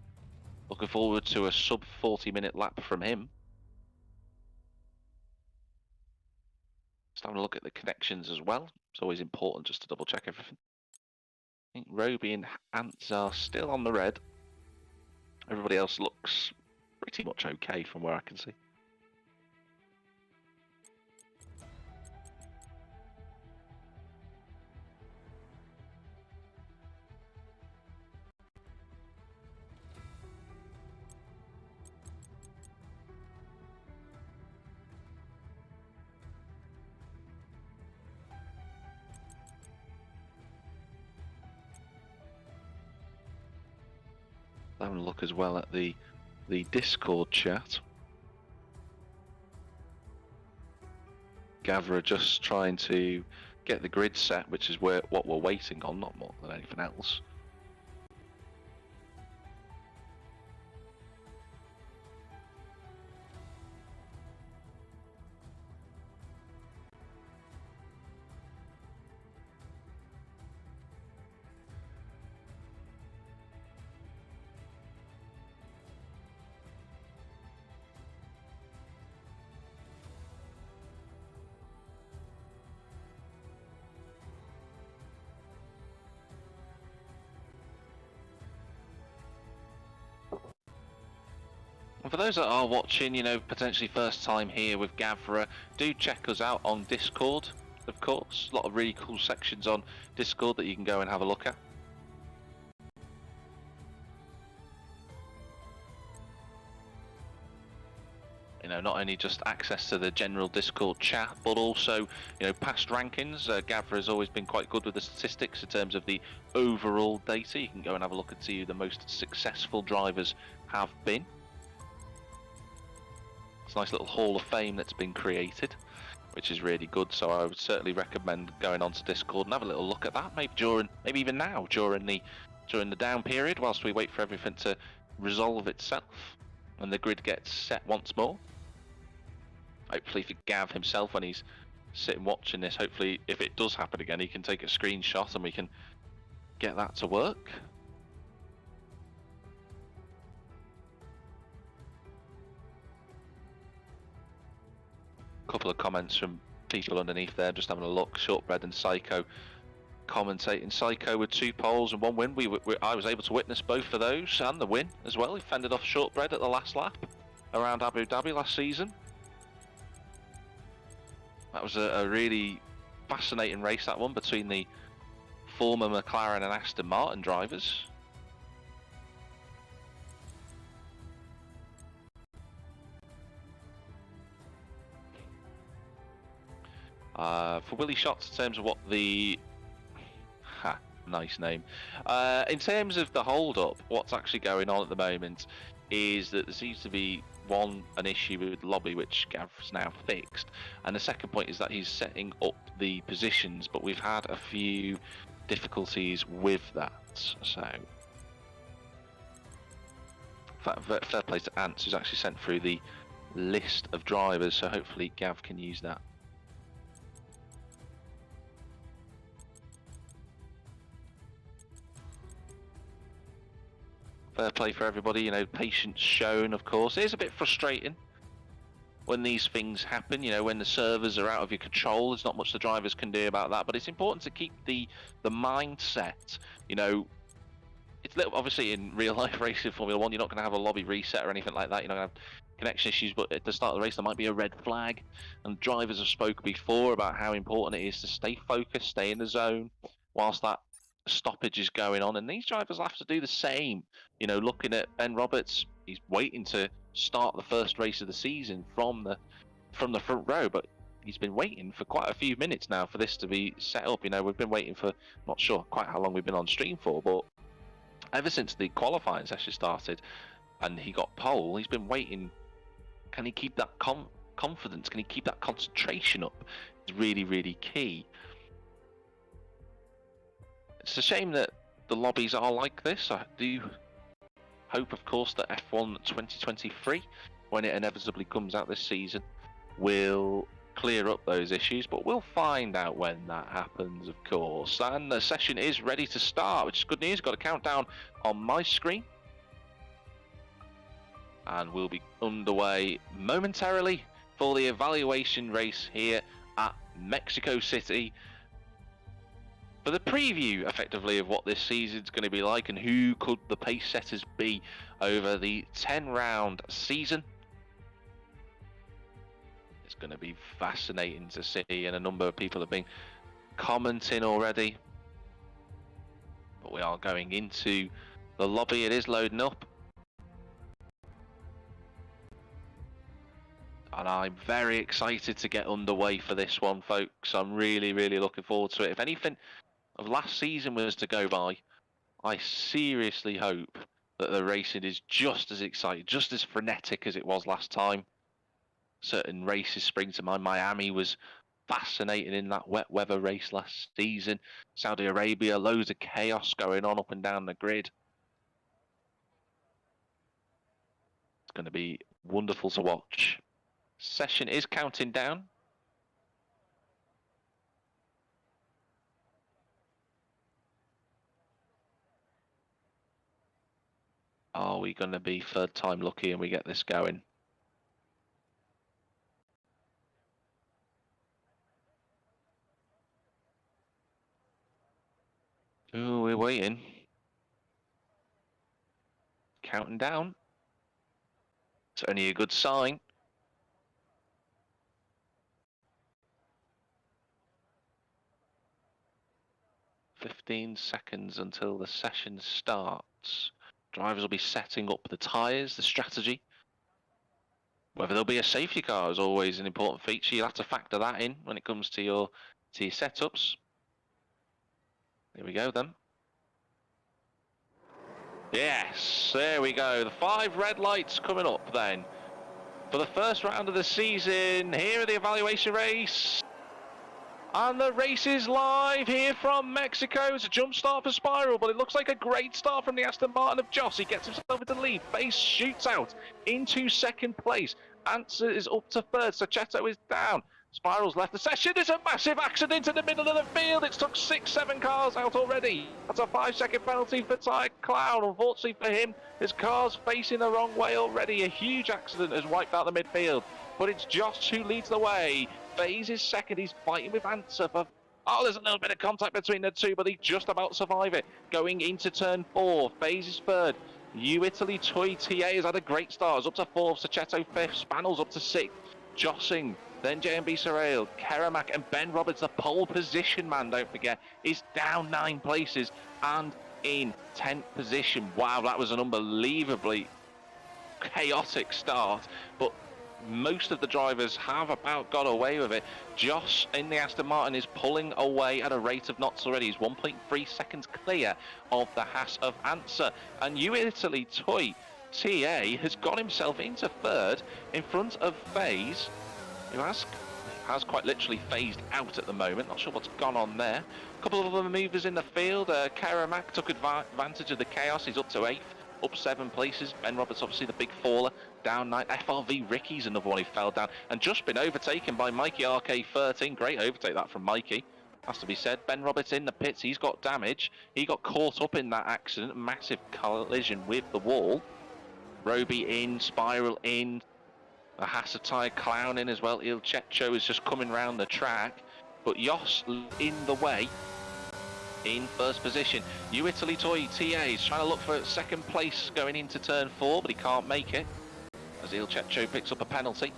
Looking forward to a sub 40-minute lap from him. Just having a look at the connections as well. It's always important just to double check everything. I think Roby and Ants are still on the red. Everybody else looks pretty much okay from where I can see. Having a look as well at the Discord chat. Gavra just trying to get the grid set, which is what we're waiting on, not more than anything else. And for those that are watching, potentially first time here with Gavra, do check us out on Discord, of course. A lot of really cool sections on Discord that you can go and have a look at. Not only just access to the general Discord chat, but also, past rankings. Gavra has always been quite good with the statistics in terms of the overall data. You can go and have a look and see who the most successful drivers have been. It's a nice little hall of fame that's been created, which is really good. So I would certainly recommend going onto Discord and have a little look at that. Maybe even now during the down period, whilst we wait for everything to resolve itself and the grid gets set once more. Hopefully for Gav himself, when he's sitting watching this, hopefully if it does happen again, he can take a screenshot and we can get that to work. A couple of comments from people underneath there, just having a look. Shortbread and Psycho commentating. Psycho with 2 poles and 1 win. I was able to witness both of those and the win as well. He fended off Shortbread at the last lap around Abu Dhabi last season. That was a really fascinating race, that one, between the former McLaren and Aston Martin drivers. For Willie Shots, in terms of what the... nice name. In terms of the hold-up, what's actually going on at the moment is that there seems to be an issue with lobby, which Gav's now fixed, and the second point is that he's setting up the positions, but we've had a few difficulties with that. So fair play to Ants, who's actually sent through the list of drivers, so hopefully Gav can use that. Fair play for everybody, patience shown, of course. It is a bit frustrating when these things happen, when the servers are out of your control. There's not much the drivers can do about that, but it's important to keep the mindset. It's obviously in real life racing Formula 1, you're not going to have a lobby reset or anything like that. You're not going to have connection issues, but at the start of the race there might be a red flag, and drivers have spoken before about how important it is to stay focused, stay in the zone whilst that stoppage is going on, and these drivers will have to do the same. Looking at Ben Roberts, he's waiting to start the first race of the season from the front row, but he's been waiting for quite a few minutes now for this to be set up. We've been waiting for, not sure quite how long we've been on stream for, but ever since the qualifying session started and he got pole, he's been waiting. Can he keep that confidence? Can he keep that concentration up? It's really, really key. It's a shame that the lobbies are like this. I do hope, of course, that F1 2023, when it inevitably comes out this season, will clear up those issues, but we'll find out when that happens, of course. And the session is ready to start, which is good news. Got a countdown on my screen, and we'll be underway momentarily for the evaluation race here at Mexico City, for the preview, effectively, of what this season's going to be like and who could the pace setters be over the 10-round season. It's going to be fascinating to see, and a number of people have been commenting already. But we are going into the lobby. It is loading up. And I'm very excited to get underway for this one, folks. I'm really, really looking forward to it. If anything of last season was to go by, I seriously hope that the racing is just as exciting, just as frenetic as it was last time. Certain races spring to mind. Miami was fascinating in that wet weather race last season. Saudi Arabia, loads of chaos going on up and down the grid. It's going to be wonderful to watch. Session is counting down. Are we going to be third time lucky and we get this going? Oh, we're waiting. Counting down. It's only a good sign. "15 seconds until the session starts. Drivers will be setting up the tyres, the strategy. Whether there'll be a safety car is always an important feature. You'll have to factor that in when it comes to your setups. Here we go then. Yes, there we go. The 5 red lights coming up then. For the first round of the season, here are the evaluation race. And the race is live here from Mexico. It's a jump start for Spiral, but it looks like a great start from the Aston Martin of Joss. He gets himself into the lead. Base shoots out into second place. Answer is up to third. Sachetto is down. Spiral's left the session. There's a massive accident in the middle of the field. It's took 6-7 cars out already. That's a 5-second penalty for Ty Clown. Unfortunately for him, his car's facing the wrong way already. A huge accident has wiped out the midfield. But it's Joss who leads the way. FaZe is second. He's fighting with Answer for... Oh, there's a little bit of contact between the two, but they just about survive it. Going into turn 4. FaZe is third. U Italy Toy TA has had a great start. It's up to 4th. Sachetto 5th. Spanel's up to 6th. Jossing. Then JMB Sorrell, Keramak, and Ben Roberts, the pole position man, don't forget, is down 9 places and in 10th position. Wow, that was an unbelievably chaotic start, but most of the drivers have about got away with it. Joss in the Aston Martin is pulling away at a rate of knots already. He's 1.3 seconds clear of the Haas of Answer. And U Italy Toy TA has got himself into third in front of FaZe, who has quite literally phased out at the moment. Not sure what's gone on there. A couple of other movers in the field. Keramak took advantage of the chaos. He's up to 8th, up 7 places. Ben Roberts, obviously the big faller, down 9. FRV Ricky's another one who fell down and just been overtaken by Mikey RK13. Great overtake that from Mikey, has to be said. Ben Roberts in the pits. He's got damage. He got caught up in that accident. Massive collision with the wall. Roby in, Spiral in. A Hassatai Clown in as well. Il Checho is just coming round the track, but Jos in the way in first position. U Italy Toy TA is trying to look for second place going into turn 4, but he can't make it as Il Checho picks up a penalty.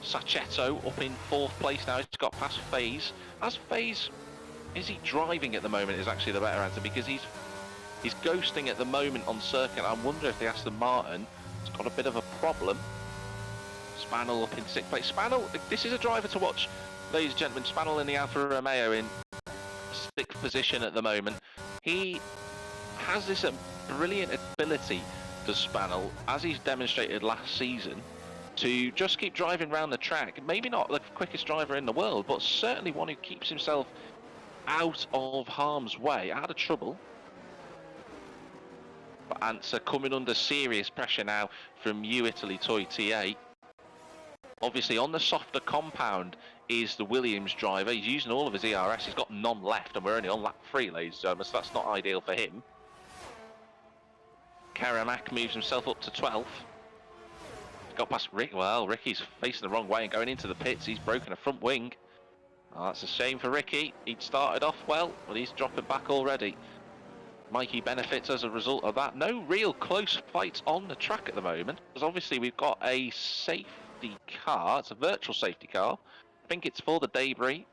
Sachetto up in 4th place now. He's got past FaZe. As FaZe, is he driving at the moment is actually the better answer, because he's ghosting at the moment on circuit. I wonder if the Aston Martin has got a bit of a problem. Spanel up in 6th place. Spanel, this is a driver to watch, ladies and gentlemen. Spanel in the Alfa Romeo in 6th position at the moment. He has this brilliant ability, to Spanel, as he's demonstrated last season, to just keep driving around the track. Maybe not the quickest driver in the world, but certainly one who keeps himself out of harm's way, out of trouble. But Answer coming under serious pressure now from U Italy Toy TA. Obviously on the softer compound is the Williams driver. He's using all of his ERS. He's got none left, and we're only on lap 3, ladies and gentlemen, so that's not ideal for him. Karamak moves himself up to 12th. Got past Rick. Well, Ricky's facing the wrong way and going into the pits. He's broken a front wing. Oh, that's a shame for Ricky. He'd started off well, but he's dropping back already. Mikey benefits as a result of that. No real close fights on the track at the moment, because obviously we've got a safety car. It's a virtual safety car. I think it's for the debris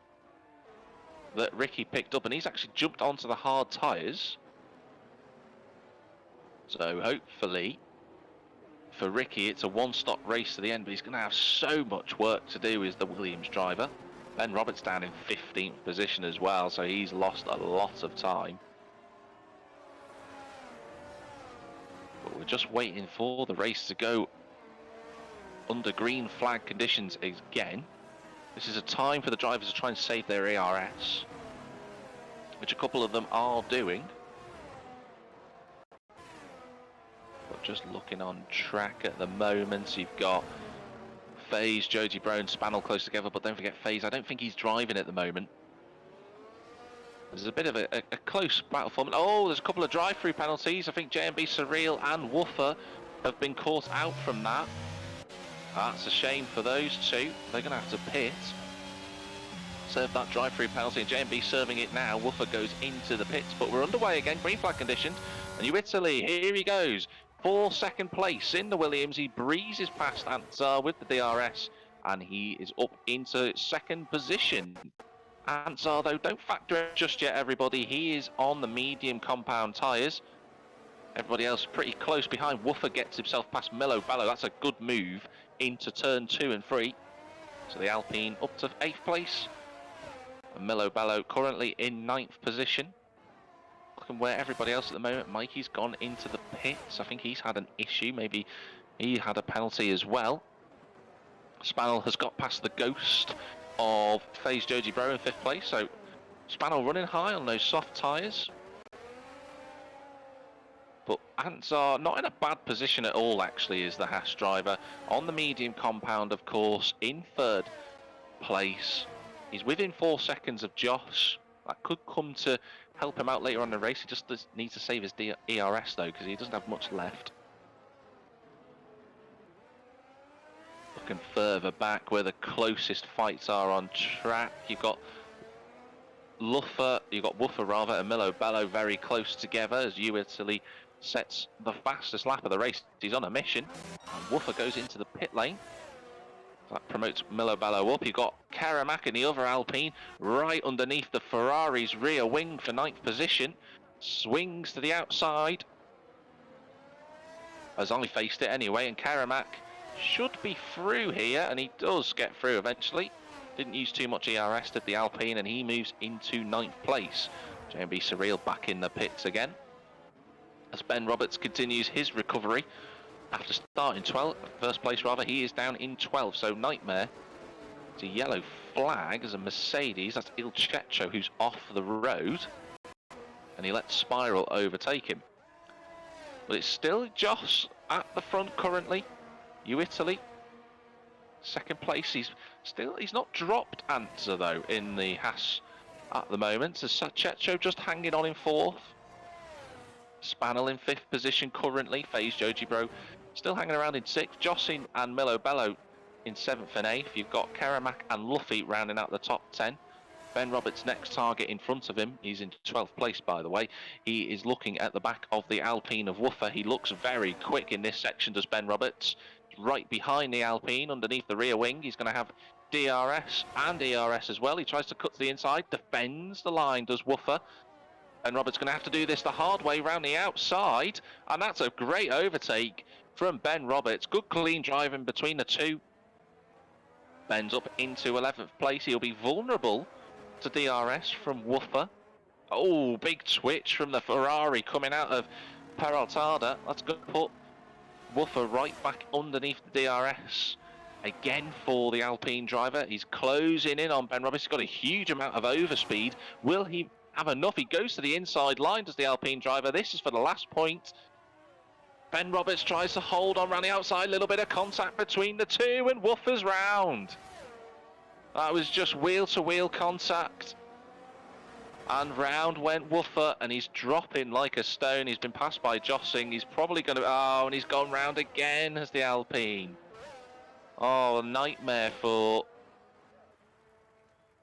that Ricky picked up, and he's actually jumped onto the hard tyres. So hopefully for Ricky it's a one-stop race to the end, but he's going to have so much work to do as the Williams driver. Ben Roberts down in 15th position as well, so he's lost a lot of time. But we're just waiting for the race to go under green flag conditions again. This is a time for the drivers to try and save their ERS, which a couple of them are doing. But just looking on track at the moment, you've got FaZe, Joji Bro and Spannel close together, but don't forget FaZe, I don't think he's driving at the moment. There's a bit of a close battle for them. Oh, there's a couple of drive-through penalties. I think JMB Surreal and Woofer have been caught out from that. That's a shame for those two. They're going to have to pit. Serve that drive-through penalty, and JMB serving it now. Woofer goes into the pits, but we're underway again. Green flag conditions. And Italy, here he goes. 4nd place in the Williams. He breezes past Ansar with the DRS, and he is up into 2nd position. Ansar, though, don't factor in just yet, everybody. He is on the medium compound tyres. Everybody else pretty close behind. Woofer gets himself past Milo Ballo. That's a good move into turn 2 and 3. So the Alpine up to 8th place. And Milo Ballo currently in 9th position. Looking where everybody else at the moment. Mikey's gone into the pits. I think he's had an issue. Maybe he had a penalty as well. Spannel has got past the ghost of FaZe Joji Bro in 5th place. So Spannel running high on those soft tyres. But Ansar not in a bad position at all, actually, is the Haas driver. On the medium compound, of course, in 3rd place. He's within 4 seconds of Josh. That could come to help him out later on in the race. He just needs to save his ERS, though, because he doesn't have much left. Looking further back where the closest fights are on track. You've got Woofer and Milo Ballo very close together as Italy sets the fastest lap of the race. He's on a mission. And Woofer goes into the pit lane. That promotes Milo Ballo up. You've got Karamak in the other Alpine, right underneath the Ferrari's rear wing for 9th position. Swings to the outside. Has only faced it anyway, and Karamak should be through here, and he does get through eventually. Didn't use too much ERS, did the Alpine, and he moves into 9th place. JMB Surreal back in the pits again. As Ben Roberts continues his recovery. After starting 1st place rather, he is down in 12th, so Nightmare. It's a yellow flag as a Mercedes. That's Il Checho who's off the road. And he lets Spiral overtake him. But it's still Joss at the front currently. Italy. 2nd place. He's not dropped Answer though in the Haas at the moment. So Checho just hanging on in 4th. Spannel in 5th position currently. FaZe Joji Bro still hanging around in 6th. Jossin and Milo Bello in 7th and 8th. You've got Karamak and Luffy rounding out the top 10. Ben Roberts' next target in front of him. He's in 12th place, by the way. He is looking at the back of the Alpine of Woofer. He looks very quick in this section, does Ben Roberts. Right behind the Alpine, underneath the rear wing. He's going to have DRS and ERS as well. He tries to cut to the inside, defends the line, does Woofer. And Roberts going to have to do this the hard way round the outside. And that's a great overtake from Ben Roberts. Good clean driving between the two. Ben's up into 11th place. He'll be vulnerable to DRS from Woofer. Oh, big twitch from the Ferrari coming out of Peraltada. That's going to put Woofer right back underneath the DRS. Again for the Alpine driver. He's closing in on Ben Roberts. He's got a huge amount of overspeed. Will he have enough? He goes to the inside line, does the Alpine driver. This is for the last point. Ben Roberts tries to hold on around the outside. A little bit of contact between the two, and Woofer's round. That was just wheel-to-wheel contact. And round went Woofer, and he's dropping like a stone. He's been passed by Jossing. He's probably going to... Oh, and he's gone round again as the Alpine. Oh, a nightmare for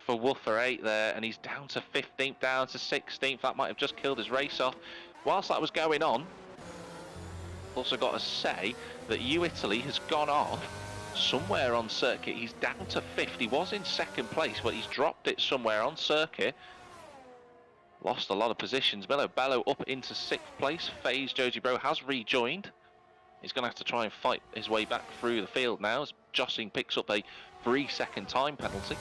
Woofer 8 there, and he's down to 15th, down to 16th. That might have just killed his race off. Whilst that was going on, also got to say that Italy has gone off somewhere on circuit. He's down to 5th. He was in 2nd place, but he's dropped it somewhere on circuit. Lost a lot of positions. Milo Bello up into 6th place. FaZe Joji Bro has rejoined. He's going to have to try and fight his way back through the field now as Jossing picks up a 3-second time penalty.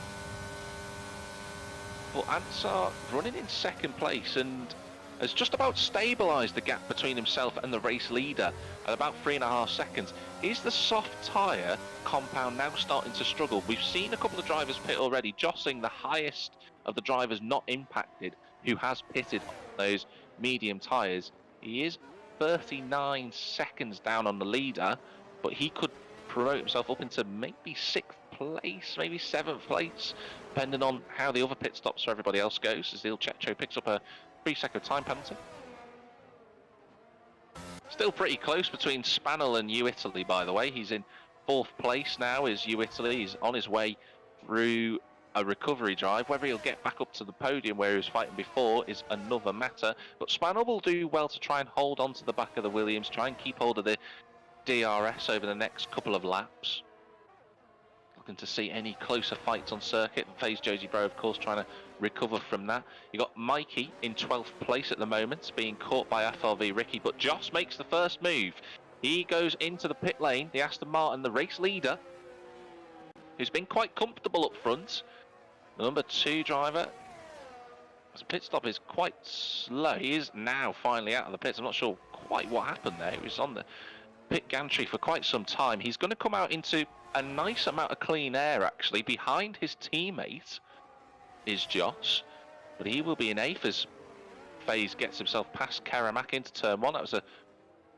But Ansar running in 2nd place, and has just about stabilised the gap between himself and the race leader at about 3.5 seconds. Is the soft tyre compound now starting to struggle? We've seen a couple of drivers pit already. Jossing, the highest of the drivers not impacted, who has pitted on those medium tyres. He is 39 seconds down on the leader, but he could promote himself up into maybe 6th place, maybe 7th place, depending on how the other pit stops for everybody else goes, as Il Cecco picks up a 3-second time penalty. Still pretty close between Spanel and U Italy, by the way. He's in 4th place now, is U Italy. He's on his way through a recovery drive. Whether he'll get back up to the podium where he was fighting before is another matter. But Spanel will do well to try and hold on to the back of the Williams, try and keep hold of the DRS over the next couple of laps. Looking to see any closer fights on circuit. FaZe Josie Bro, of course, trying to recover from that. You got Mikey in 12th place at the moment, being caught by FRV Ricky, but Joss makes the first move. He goes into the pit lane, the Aston Martin, the race leader, who's been quite comfortable up front. The number 2 driver, his pit stop is quite slow. He is now finally out of the pits. I'm not sure quite what happened there. He was on the pit gantry for quite some time. He's going to come out into a nice amount of clean air, actually. Behind his teammate is Joss, but he will be in 8th as FaZe gets himself past Karamak into turn 1. That was a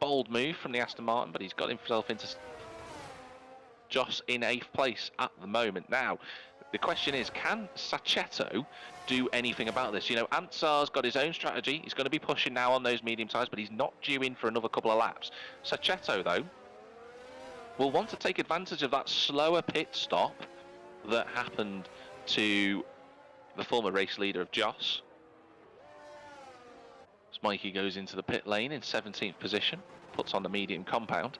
bold move from the Aston Martin, but he's got himself into Joss in 8th place at the moment. Now, the question is, can Sachetto do anything about this? You know, Ansar's got his own strategy. He's going to be pushing now on those medium tyres, but he's not due in for another couple of laps. Sachetto, though, will want to take advantage of that slower pit stop that happened to the former race leader of Joss. As Mikey goes into the pit lane in 17th position, puts on the medium compound.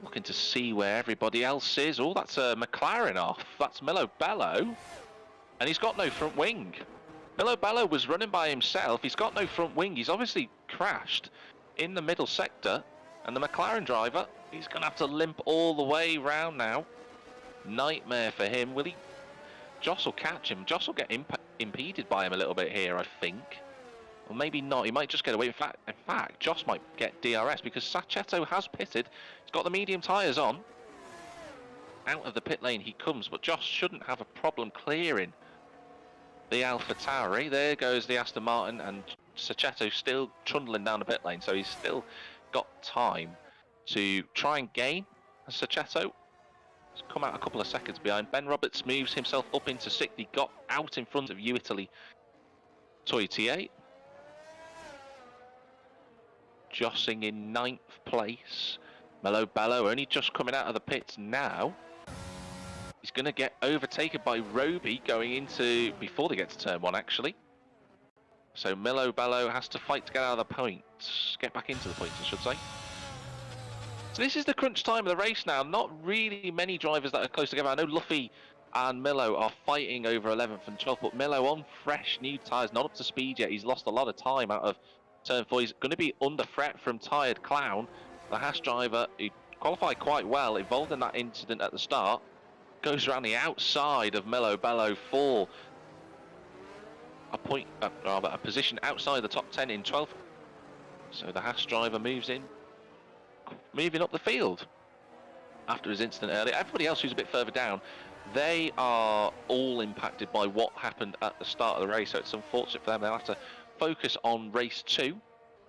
Looking to see where everybody else is. Oh, that's a McLaren off. That's Milo Bello. And he's got no front wing. Milo Bello was running by himself. He's got no front wing. He's obviously crashed in the middle sector. And the McLaren driver, he's going to have to limp all the way round now. Nightmare for him. Will he? Joss will catch him. Joss will get impeded by him a little bit here, I think. Or maybe not. He might just get away. In fact, Joss might get DRS because Sachetto has pitted. He's got the medium tyres on. Out of the pit lane he comes, but Joss shouldn't have a problem clearing the AlphaTauri. There goes the Aston Martin, and Sachetto still trundling down the pit lane, so he's still got time to try and gain. Sachetto has come out a couple of seconds behind. Ben Roberts moves himself up into 6th. He got out in front of U Italy Toitier. Jossing in 9th place. Melo Bello only just coming out of the pits now. He's going to get overtaken by Roby going into, before they get to turn 1 actually. So Milo Bello has to fight to get out of the points. Get back into the points, I should say. So this is the crunch time of the race now. Not really many drivers that are close together. I know Luffy and Milo are fighting over 11th and 12th, but Milo on fresh new tyres, not up to speed yet. He's lost a lot of time out of turn 4. He's going to be under threat from Tired Clown, the Haas driver who qualified quite well, involved in that incident at the start. Goes around the outside of Melo Bello for a position outside the top 10 in 12th. So the Haas driver moves in, moving up the field after his incident earlier. Everybody else who's a bit further down, they are all impacted by what happened at the start of the race, so it's unfortunate for them. They'll have to focus on race 2,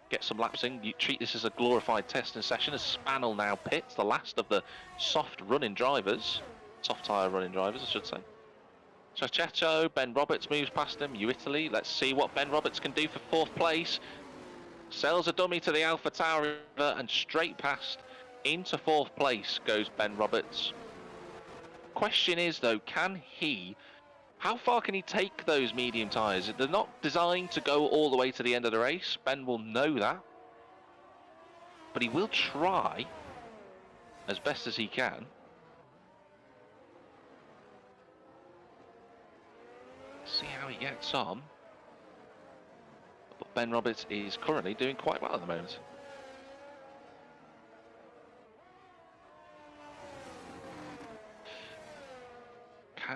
get some laps in. You treat this as a glorified testing session as Spanel now pits, the last of the soft tyre running drivers, I should say. Sachetto, Ben Roberts moves past him, U Italy. Let's see what Ben Roberts can do for 4th place. Sells a dummy to the AlphaTauri and straight past into 4th place goes Ben Roberts. Question is though, how far can he take those medium tyres? They're not designed to go all the way to the end of the race. Ben will know that. But he will try as best as he can. See how he gets on. But Ben Roberts is currently doing quite well at the moment.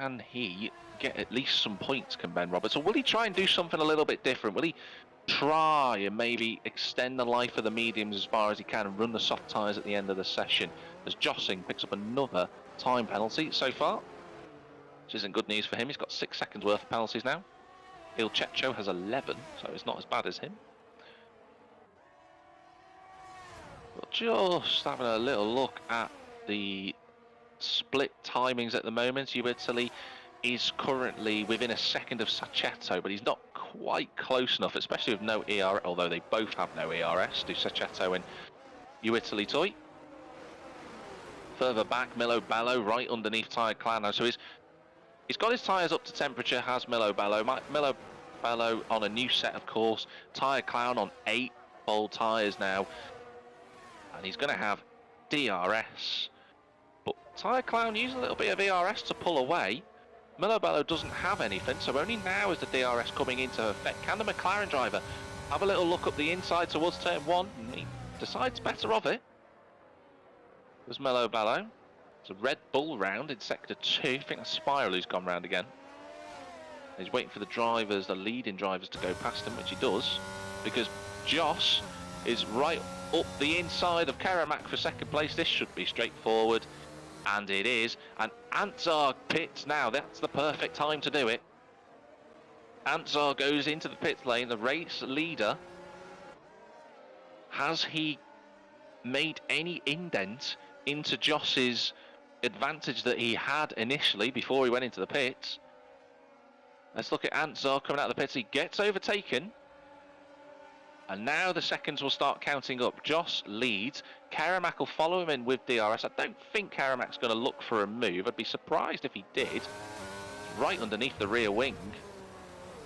can he get at least some points, can Ben Roberts? Or will he try and do something a little bit different? Will he try and maybe extend the life of the mediums as far as he can and run the soft tyres at the end of the session, as Jossing picks up another time penalty so far, which isn't good news for him. He's got 6 seconds worth of penalties now. Il Checho has 11, so it's not as bad as him. But just having a little look at the split timings at the moment, Italy is currently within a second of Saccheto, but he's not quite close enough, especially with no ERS, although they both have no ERS, do Saccheto and Italy Toy. Further back, Milo Bello right underneath Tyre Clan now, so he's got his tyres up to temperature, has Milo Bello. Milo Bello on a new set, of course. Tyre Clown on 8 bold tyres now, and he's going to have DRS. But Tyre Clown used a little bit of ERS to pull away. Milo Bello doesn't have anything, so only now is the DRS coming into effect. Can the McLaren driver have a little look up the inside towards turn 1? And he decides better of it. There's Milo Bello. It's a Red Bull round in sector 2. I think that's Spiral who's gone round again. He's waiting for the drivers, the leading drivers, to go past him, which he does, because Joss is right up the inside of Karamak for second place. This should be straightforward. And it is, and Antsar pits now. That's the perfect time to do it. Antsar goes into the pit lane, the race leader. Has he made any indent into Joss's advantage that he had initially before he went into the pits? Let's look at Antsar coming out of the pits. He gets overtaken. And now the seconds will start counting up. Joss leads. Karamak will follow him in with DRS. I don't think Karamak's going to look for a move. I'd be surprised if he did. Right underneath the rear wing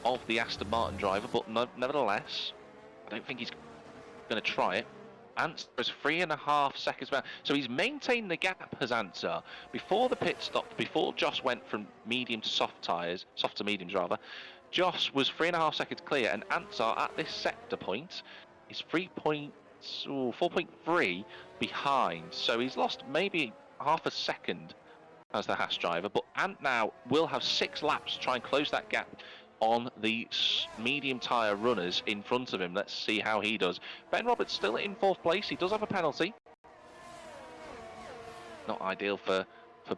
of the Aston Martin driver, but nevertheless, I don't think he's going to try it. Antsar is 3.5 seconds back. So he's maintained the gap, has Antsar. Before the pit stopped, before Joss went from medium to soft tyres, soft to mediums rather, Joss was 3.5 seconds clear, and Antsar at this sector point is 4.3 behind. So he's lost maybe half a second as the Haas driver, but Ant now will have 6 laps to try and close that gap on the medium tyre runners in front of him. Let's see how he does. Ben Roberts still in 4th place. He does have a penalty. Not ideal for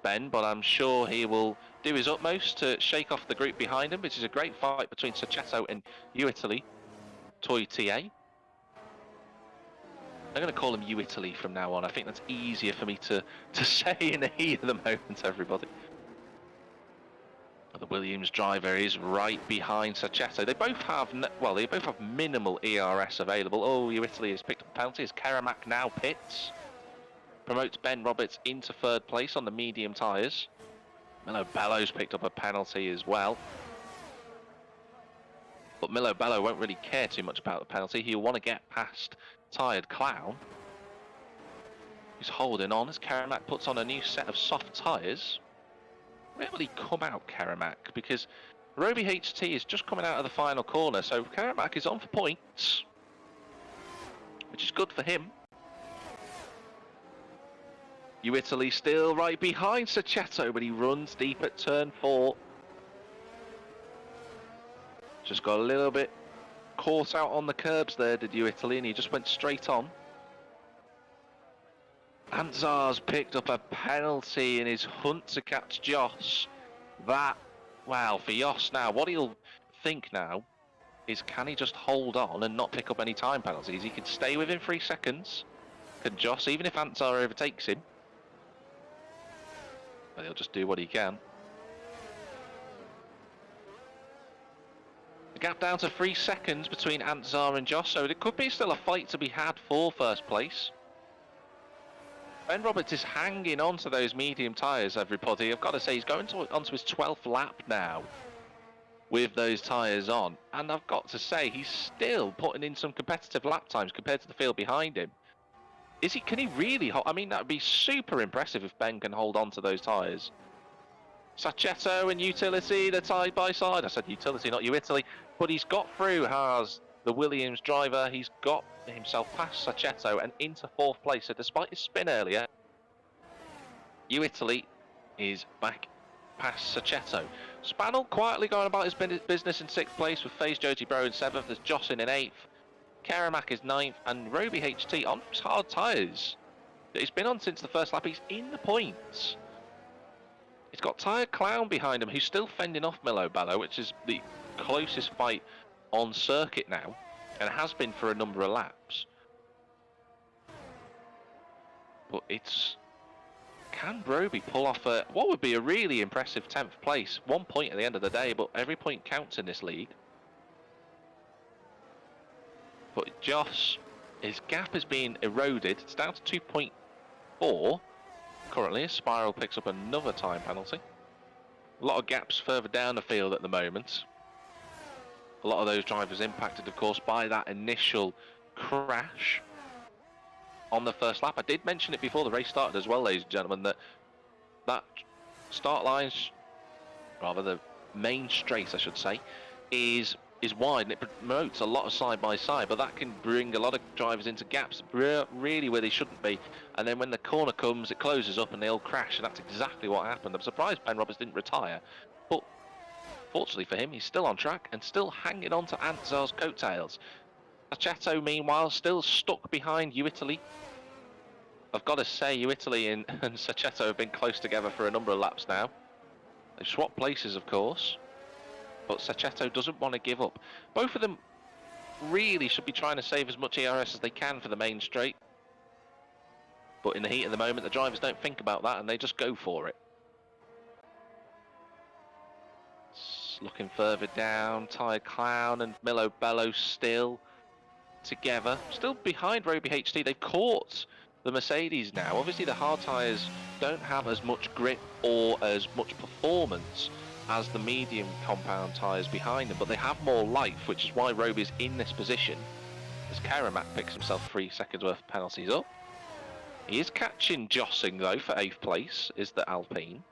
Ben, but I'm sure he will do his utmost to shake off the group behind him, which is a great fight between Saccheto and Italy Toy TA. I'm going to call him Italy from now on. I think that's easier for me to say in the heat of the moment, everybody. The Williams driver is right behind Saccheto. They both have, well, they both have minimal ERS available. Oh, Italy has picked up a penalty as Karamak now pits. Promotes Ben Roberts into 3rd place on the medium tyres. Milo Bello's picked up a penalty as well. But Milo Bello won't really care too much about the penalty. He'll want to get past Tired Clown. He's holding on as Karamak puts on a new set of soft tyres. Where will he come out, Karamak? Because Roby HT is just coming out of the final corner, so Karamak is on for points, which is good for him. Italy still right behind Saccheto, but he runs deep at turn 4. Just got a little bit caught out on the curbs there, did Italy, and he just went straight on. Antsar's picked up a penalty in his hunt to catch Joss. That, wow, for Joss now, what he'll think now is, can he just hold on and not pick up any time penalties? He can stay within 3 seconds. Can Joss, even if Antsar overtakes him? But he'll just do what he can. The gap down to 3 seconds between Antsar and Joss, so it could be still a fight to be had for 1st place. Ben Roberts is hanging on to those medium tyres, everybody. I've got to say, he's going onto his 12th lap now with those tyres on. And I've got to say, he's still putting in some competitive lap times compared to the field behind him. Can he really hold? I mean, that would be super impressive if Ben can hold on to those tyres. Saccheto and Utility, they're side by side. I said Utility, not Italy. But he's got through, has the Williams driver. He's got himself past Saccheto and into 4th place. So despite his spin earlier, Italy is back past Sachetto. Spannel quietly going about his business in 6th place, with FaZe Joji Bro in 7th. There's Jocelyn in 8th. Karamak is 9th, and Roby HT on hard tyres that he's been on since the first lap. He's in the points. He's got Tyre Clown behind him, who's still fending off Milo Bello, which is the closest fight on circuit now, and has been for a number of laps. But it's... Can Roby pull off what would be a really impressive 10th place? 1 point at the end of the day, but every point counts in this league. But Joss, his gap is being eroded. It's down to 2.4 currently. Spiral picks up another time penalty. A lot of gaps further down the field at the moment. A lot of those drivers impacted, of course, by that initial crash on the first lap. I did mention it before the race started as well, ladies and gentlemen, that start lines, rather the main straight I should say, is wide, and it promotes a lot of side by side, but that can bring a lot of drivers into gaps really where they shouldn't be, and then when the corner comes it closes up and they all crash, and that's exactly what happened. I'm surprised Ben Roberts didn't retire, but fortunately for him he's still on track and still hanging on to Antzar's coattails. Sachetto meanwhile still stuck behind Italy. I've got to say, Italy and Sachetto have been close together for a number of laps now. They've swapped places, of course, but Sachetto doesn't want to give up. Both of them really should be trying to save as much ERS as they can for the main straight. But in the heat of the moment, the drivers don't think about that and they just go for it. Looking further down, Tyre Clown and Milo Bello still together. Still behind Roby HT. They've caught the Mercedes now. Obviously the hard tyres don't have as much grip or as much performance as the medium compound tyres behind them, but they have more life, which is why Roby's in this position. As Karamak picks himself 3 seconds worth of penalties up. He is catching Jossing though for 8th place, is the Alpine.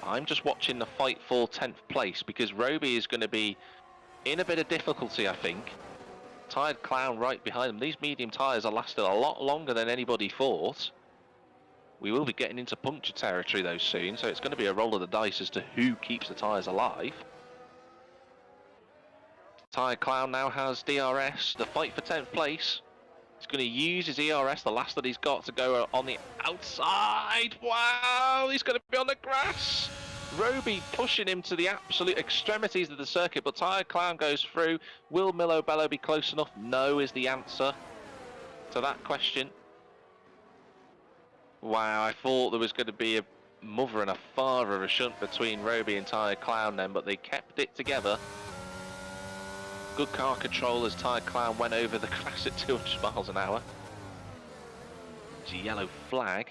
I'm just watching the fight for 10th place because Roby is going to be in a bit of difficulty, I think. Tyre Clown right behind them. These medium tyres are lasting a lot longer than anybody thought. We will be getting into puncture territory though soon, so it's going to be a roll of the dice as to who keeps the tyres alive. Tyre Clown now has DRS. The fight for 10th place. He's going to use his ERS, the last that he's got, to go on the outside. Wow, he's going to be on the grass. Roby pushing him to the absolute extremities of the circuit, but Tyre Clown goes through. Will Milo Bello be close enough? No is the answer to that question. Wow, I thought there was going to be a mother and a father of a shunt between Roby and Tyre Clown then, but they kept it together. Good car control as Tyre Clown went over the grass at 200 miles an hour. It's a yellow flag.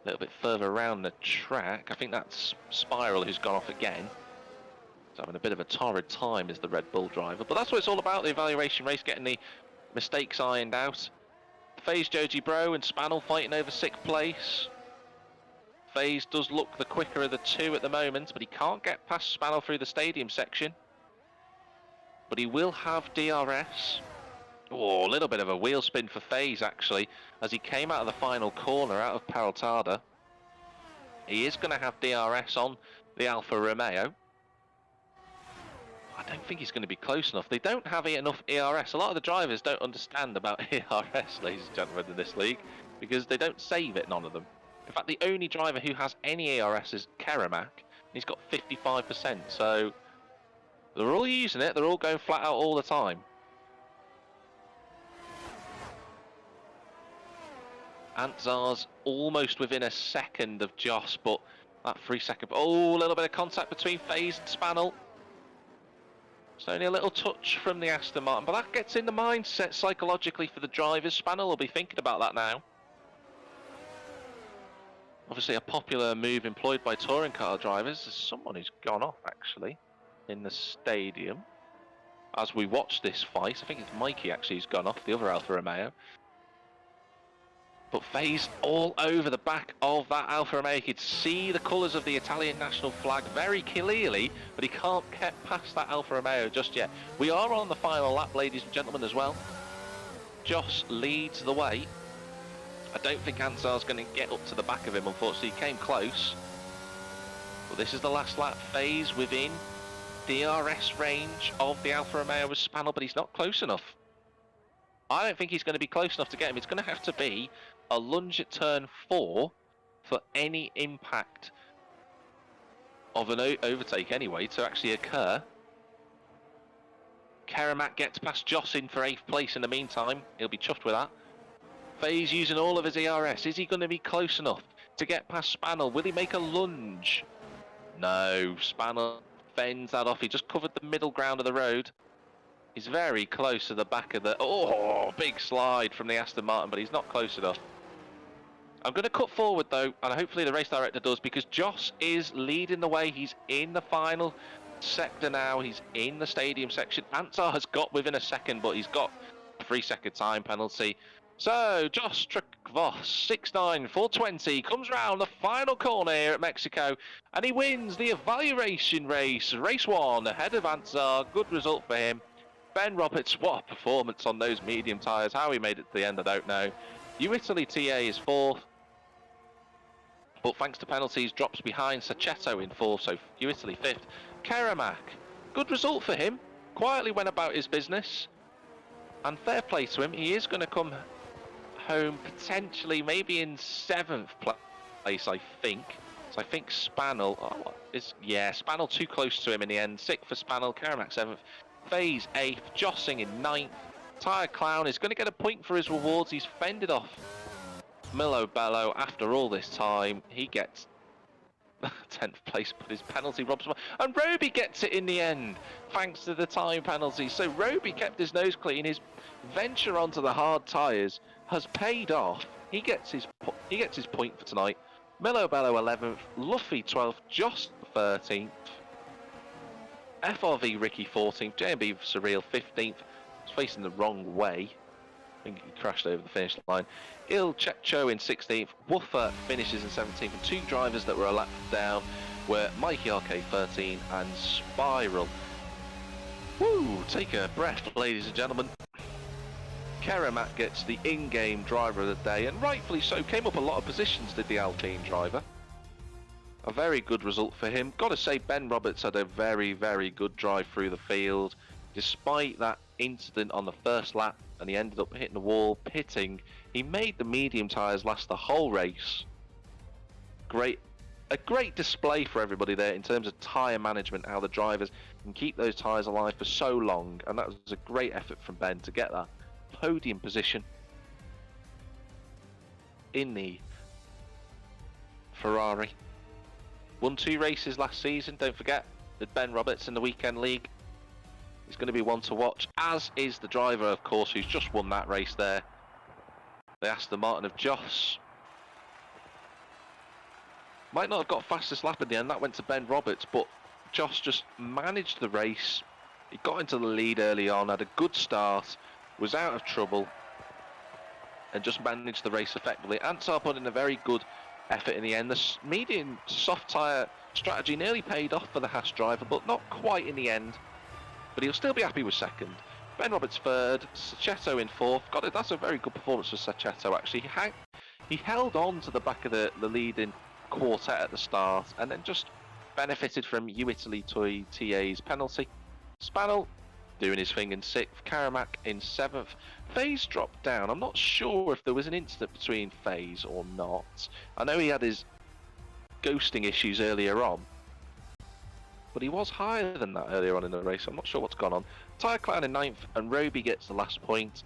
A little bit further around the track. I think that's Spiral who's gone off again. He's having a bit of a torrid time as the Red Bull driver. But that's what it's all about, the evaluation race, getting the mistakes ironed out. FaZe Joji Bro and Spannel fighting over 6th place. FaZe does look the quicker of the two at the moment, but he can't get past Spannel through the stadium section. But he will have DRS. Oh, a little bit of a wheel spin for FaZe actually, as he came out of the final corner out of Peraltada. He is going to have DRS on the Alfa Romeo. I don't think he's going to be close enough. They don't have enough ERS. A lot of the drivers don't understand about ERS, ladies and gentlemen, in this league, because they don't save it, none of them. In fact, the only driver who has any ERS is Karamak, and he's got 55%, so they're all using it, they're all going flat out all the time. Antzar's almost within a second of Joss, but that 3 second... Oh, a little bit of contact between FaZe and Spannel. It's only a little touch from the Aston Martin, but that gets in the mindset psychologically for the drivers. Spannel will be thinking about that now. Obviously a popular move employed by touring car drivers. There's someone who's gone off, actually, in the stadium. As we watch this fight, I think it's Mikey, actually, who's gone off, the other Alfa Romeo. But FaZe all over the back of that Alfa Romeo. You could see the colours of the Italian national flag very clearly, but he can't get past that Alfa Romeo just yet. We are on the final lap, ladies and gentlemen, as well. Joss leads the way. I don't think Ansar's going to get up to the back of him, unfortunately. He came close. But this is the last lap phase within DRS range of the Alfa Romeo with Spanel, but he's not close enough. I don't think he's going to be close enough to get him. It's going to have to be a lunge at turn 4 for any impact of an overtake anyway to actually occur. Keramat gets past Joss in for 8th place in the meantime. He'll be chuffed with that. Faye's using all of his ERS. Is he going to be close enough to get past Spanel? Will he make a lunge? No, Spanel fends that off. He just covered the middle ground of the road. He's very close to the back of the... Oh, big slide from the Aston Martin, but he's not close enough. I'm going to cut forward though, and hopefully the race director does, because Joss is leading the way. He's in the final sector now. He's in the stadium section. Ansar has got within a second, but he's got a 3-second time penalty. So, Joss Trakvos, 6'9", 420, comes round the final corner here at Mexico, and he wins the evaluation race, race 1, ahead of Ansar. Good result for him. Ben Roberts, what a performance on those medium tyres. How he made it to the end, I don't know. Italy TA is 4th, but thanks to penalties, drops behind Saccheto in 4th, so Italy 5th. Keramak, good result for him. Quietly went about his business, and fair play to him. He is going to come home potentially maybe in 7th place, I think. So I think Spanel Spanel too close to him in the end. 6th for Spanel, Keramak 7th, Faye's 8th, Jossing in 9th. Tyre Clown is going to get a point for his rewards. He's fended off Milo Bello after all this time. He gets 10th place, but his penalty robs him. And Roby gets it in the end, thanks to the time penalty. So Roby kept his nose clean. His venture onto the hard tyres has paid off. He gets his point for tonight. Milo Bello 11th, Luffy 12th, Joss 13th, FRV Ricky 14th, JMB Surreal 15th. He's facing the wrong way. I think he crashed over the finish line. Il Checho in 16th, Woofer finishes in 17th, and 2 drivers that were a lap down were Mikey RK 13 and Spiral. Woo! Take a breath, ladies and gentlemen. Keramat gets the in-game driver of the day, and rightfully so. Came up a lot of positions, did the Alpine driver. A very good result for him. Got to say, Ben Roberts had a very, very good drive through the field. Despite that incident on the first lap, and he ended up hitting the wall, pitting, he made the medium tyres last the whole race. A great display for everybody there in terms of tyre management, how the drivers can keep those tyres alive for so long, and that was a great effort from Ben to get that podium position in the Ferrari. Won 2 races last season, don't forget, with Ben Roberts in the weekend league. He's going to be one to watch, as is the driver, of course, who's just won that race there. The Aston Martin of Joss. Might not have got fastest lap in the end, that went to Ben Roberts, but Joss just managed the race. He got into the lead early on, had a good start, was out of trouble, and just managed the race effectively. Ansar put in a very good effort in the end. The medium soft tyre strategy nearly paid off for the Haas driver, but not quite in the end. But he'll still be happy with 2nd. Ben Roberts 3rd, Saccheto in 4th. That's a very good performance for Saccheto, actually. He held on to the back of the leading quartet at the start, and then just benefited from Italy TA's penalty. Spanel doing his thing in 6th, Keramak in 7th. Faye's dropped down. I'm not sure if there was an incident between Faye's or not. I know he had his ghosting issues earlier on, but he was higher than that earlier on in the race. I'm not sure what's gone on. Tyre Clown in 9th, and Roby gets the last point.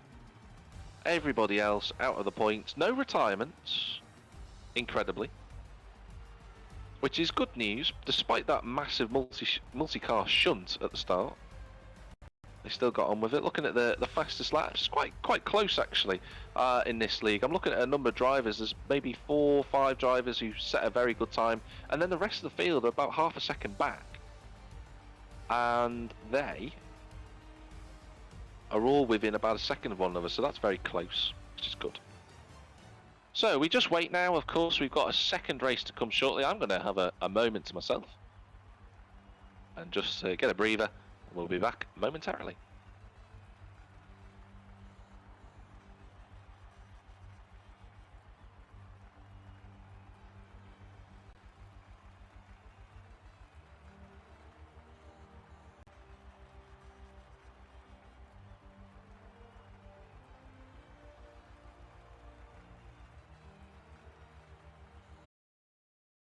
Everybody else out of the points. No retirements, incredibly, which is good news, despite that massive multi-car shunt at the start. They still got on with it. Looking at the fastest laps, quite close actually in this league. I'm looking at a number of drivers. There's maybe 4 or 5 drivers who set a very good time, and then the rest of the field are about half a second back. And they are all within about a second of one another, so that's very close, which is good. So we just wait now. Of course, we've got a second race to come shortly. I'm going to have a moment to myself and just get a breather. We'll be back momentarily.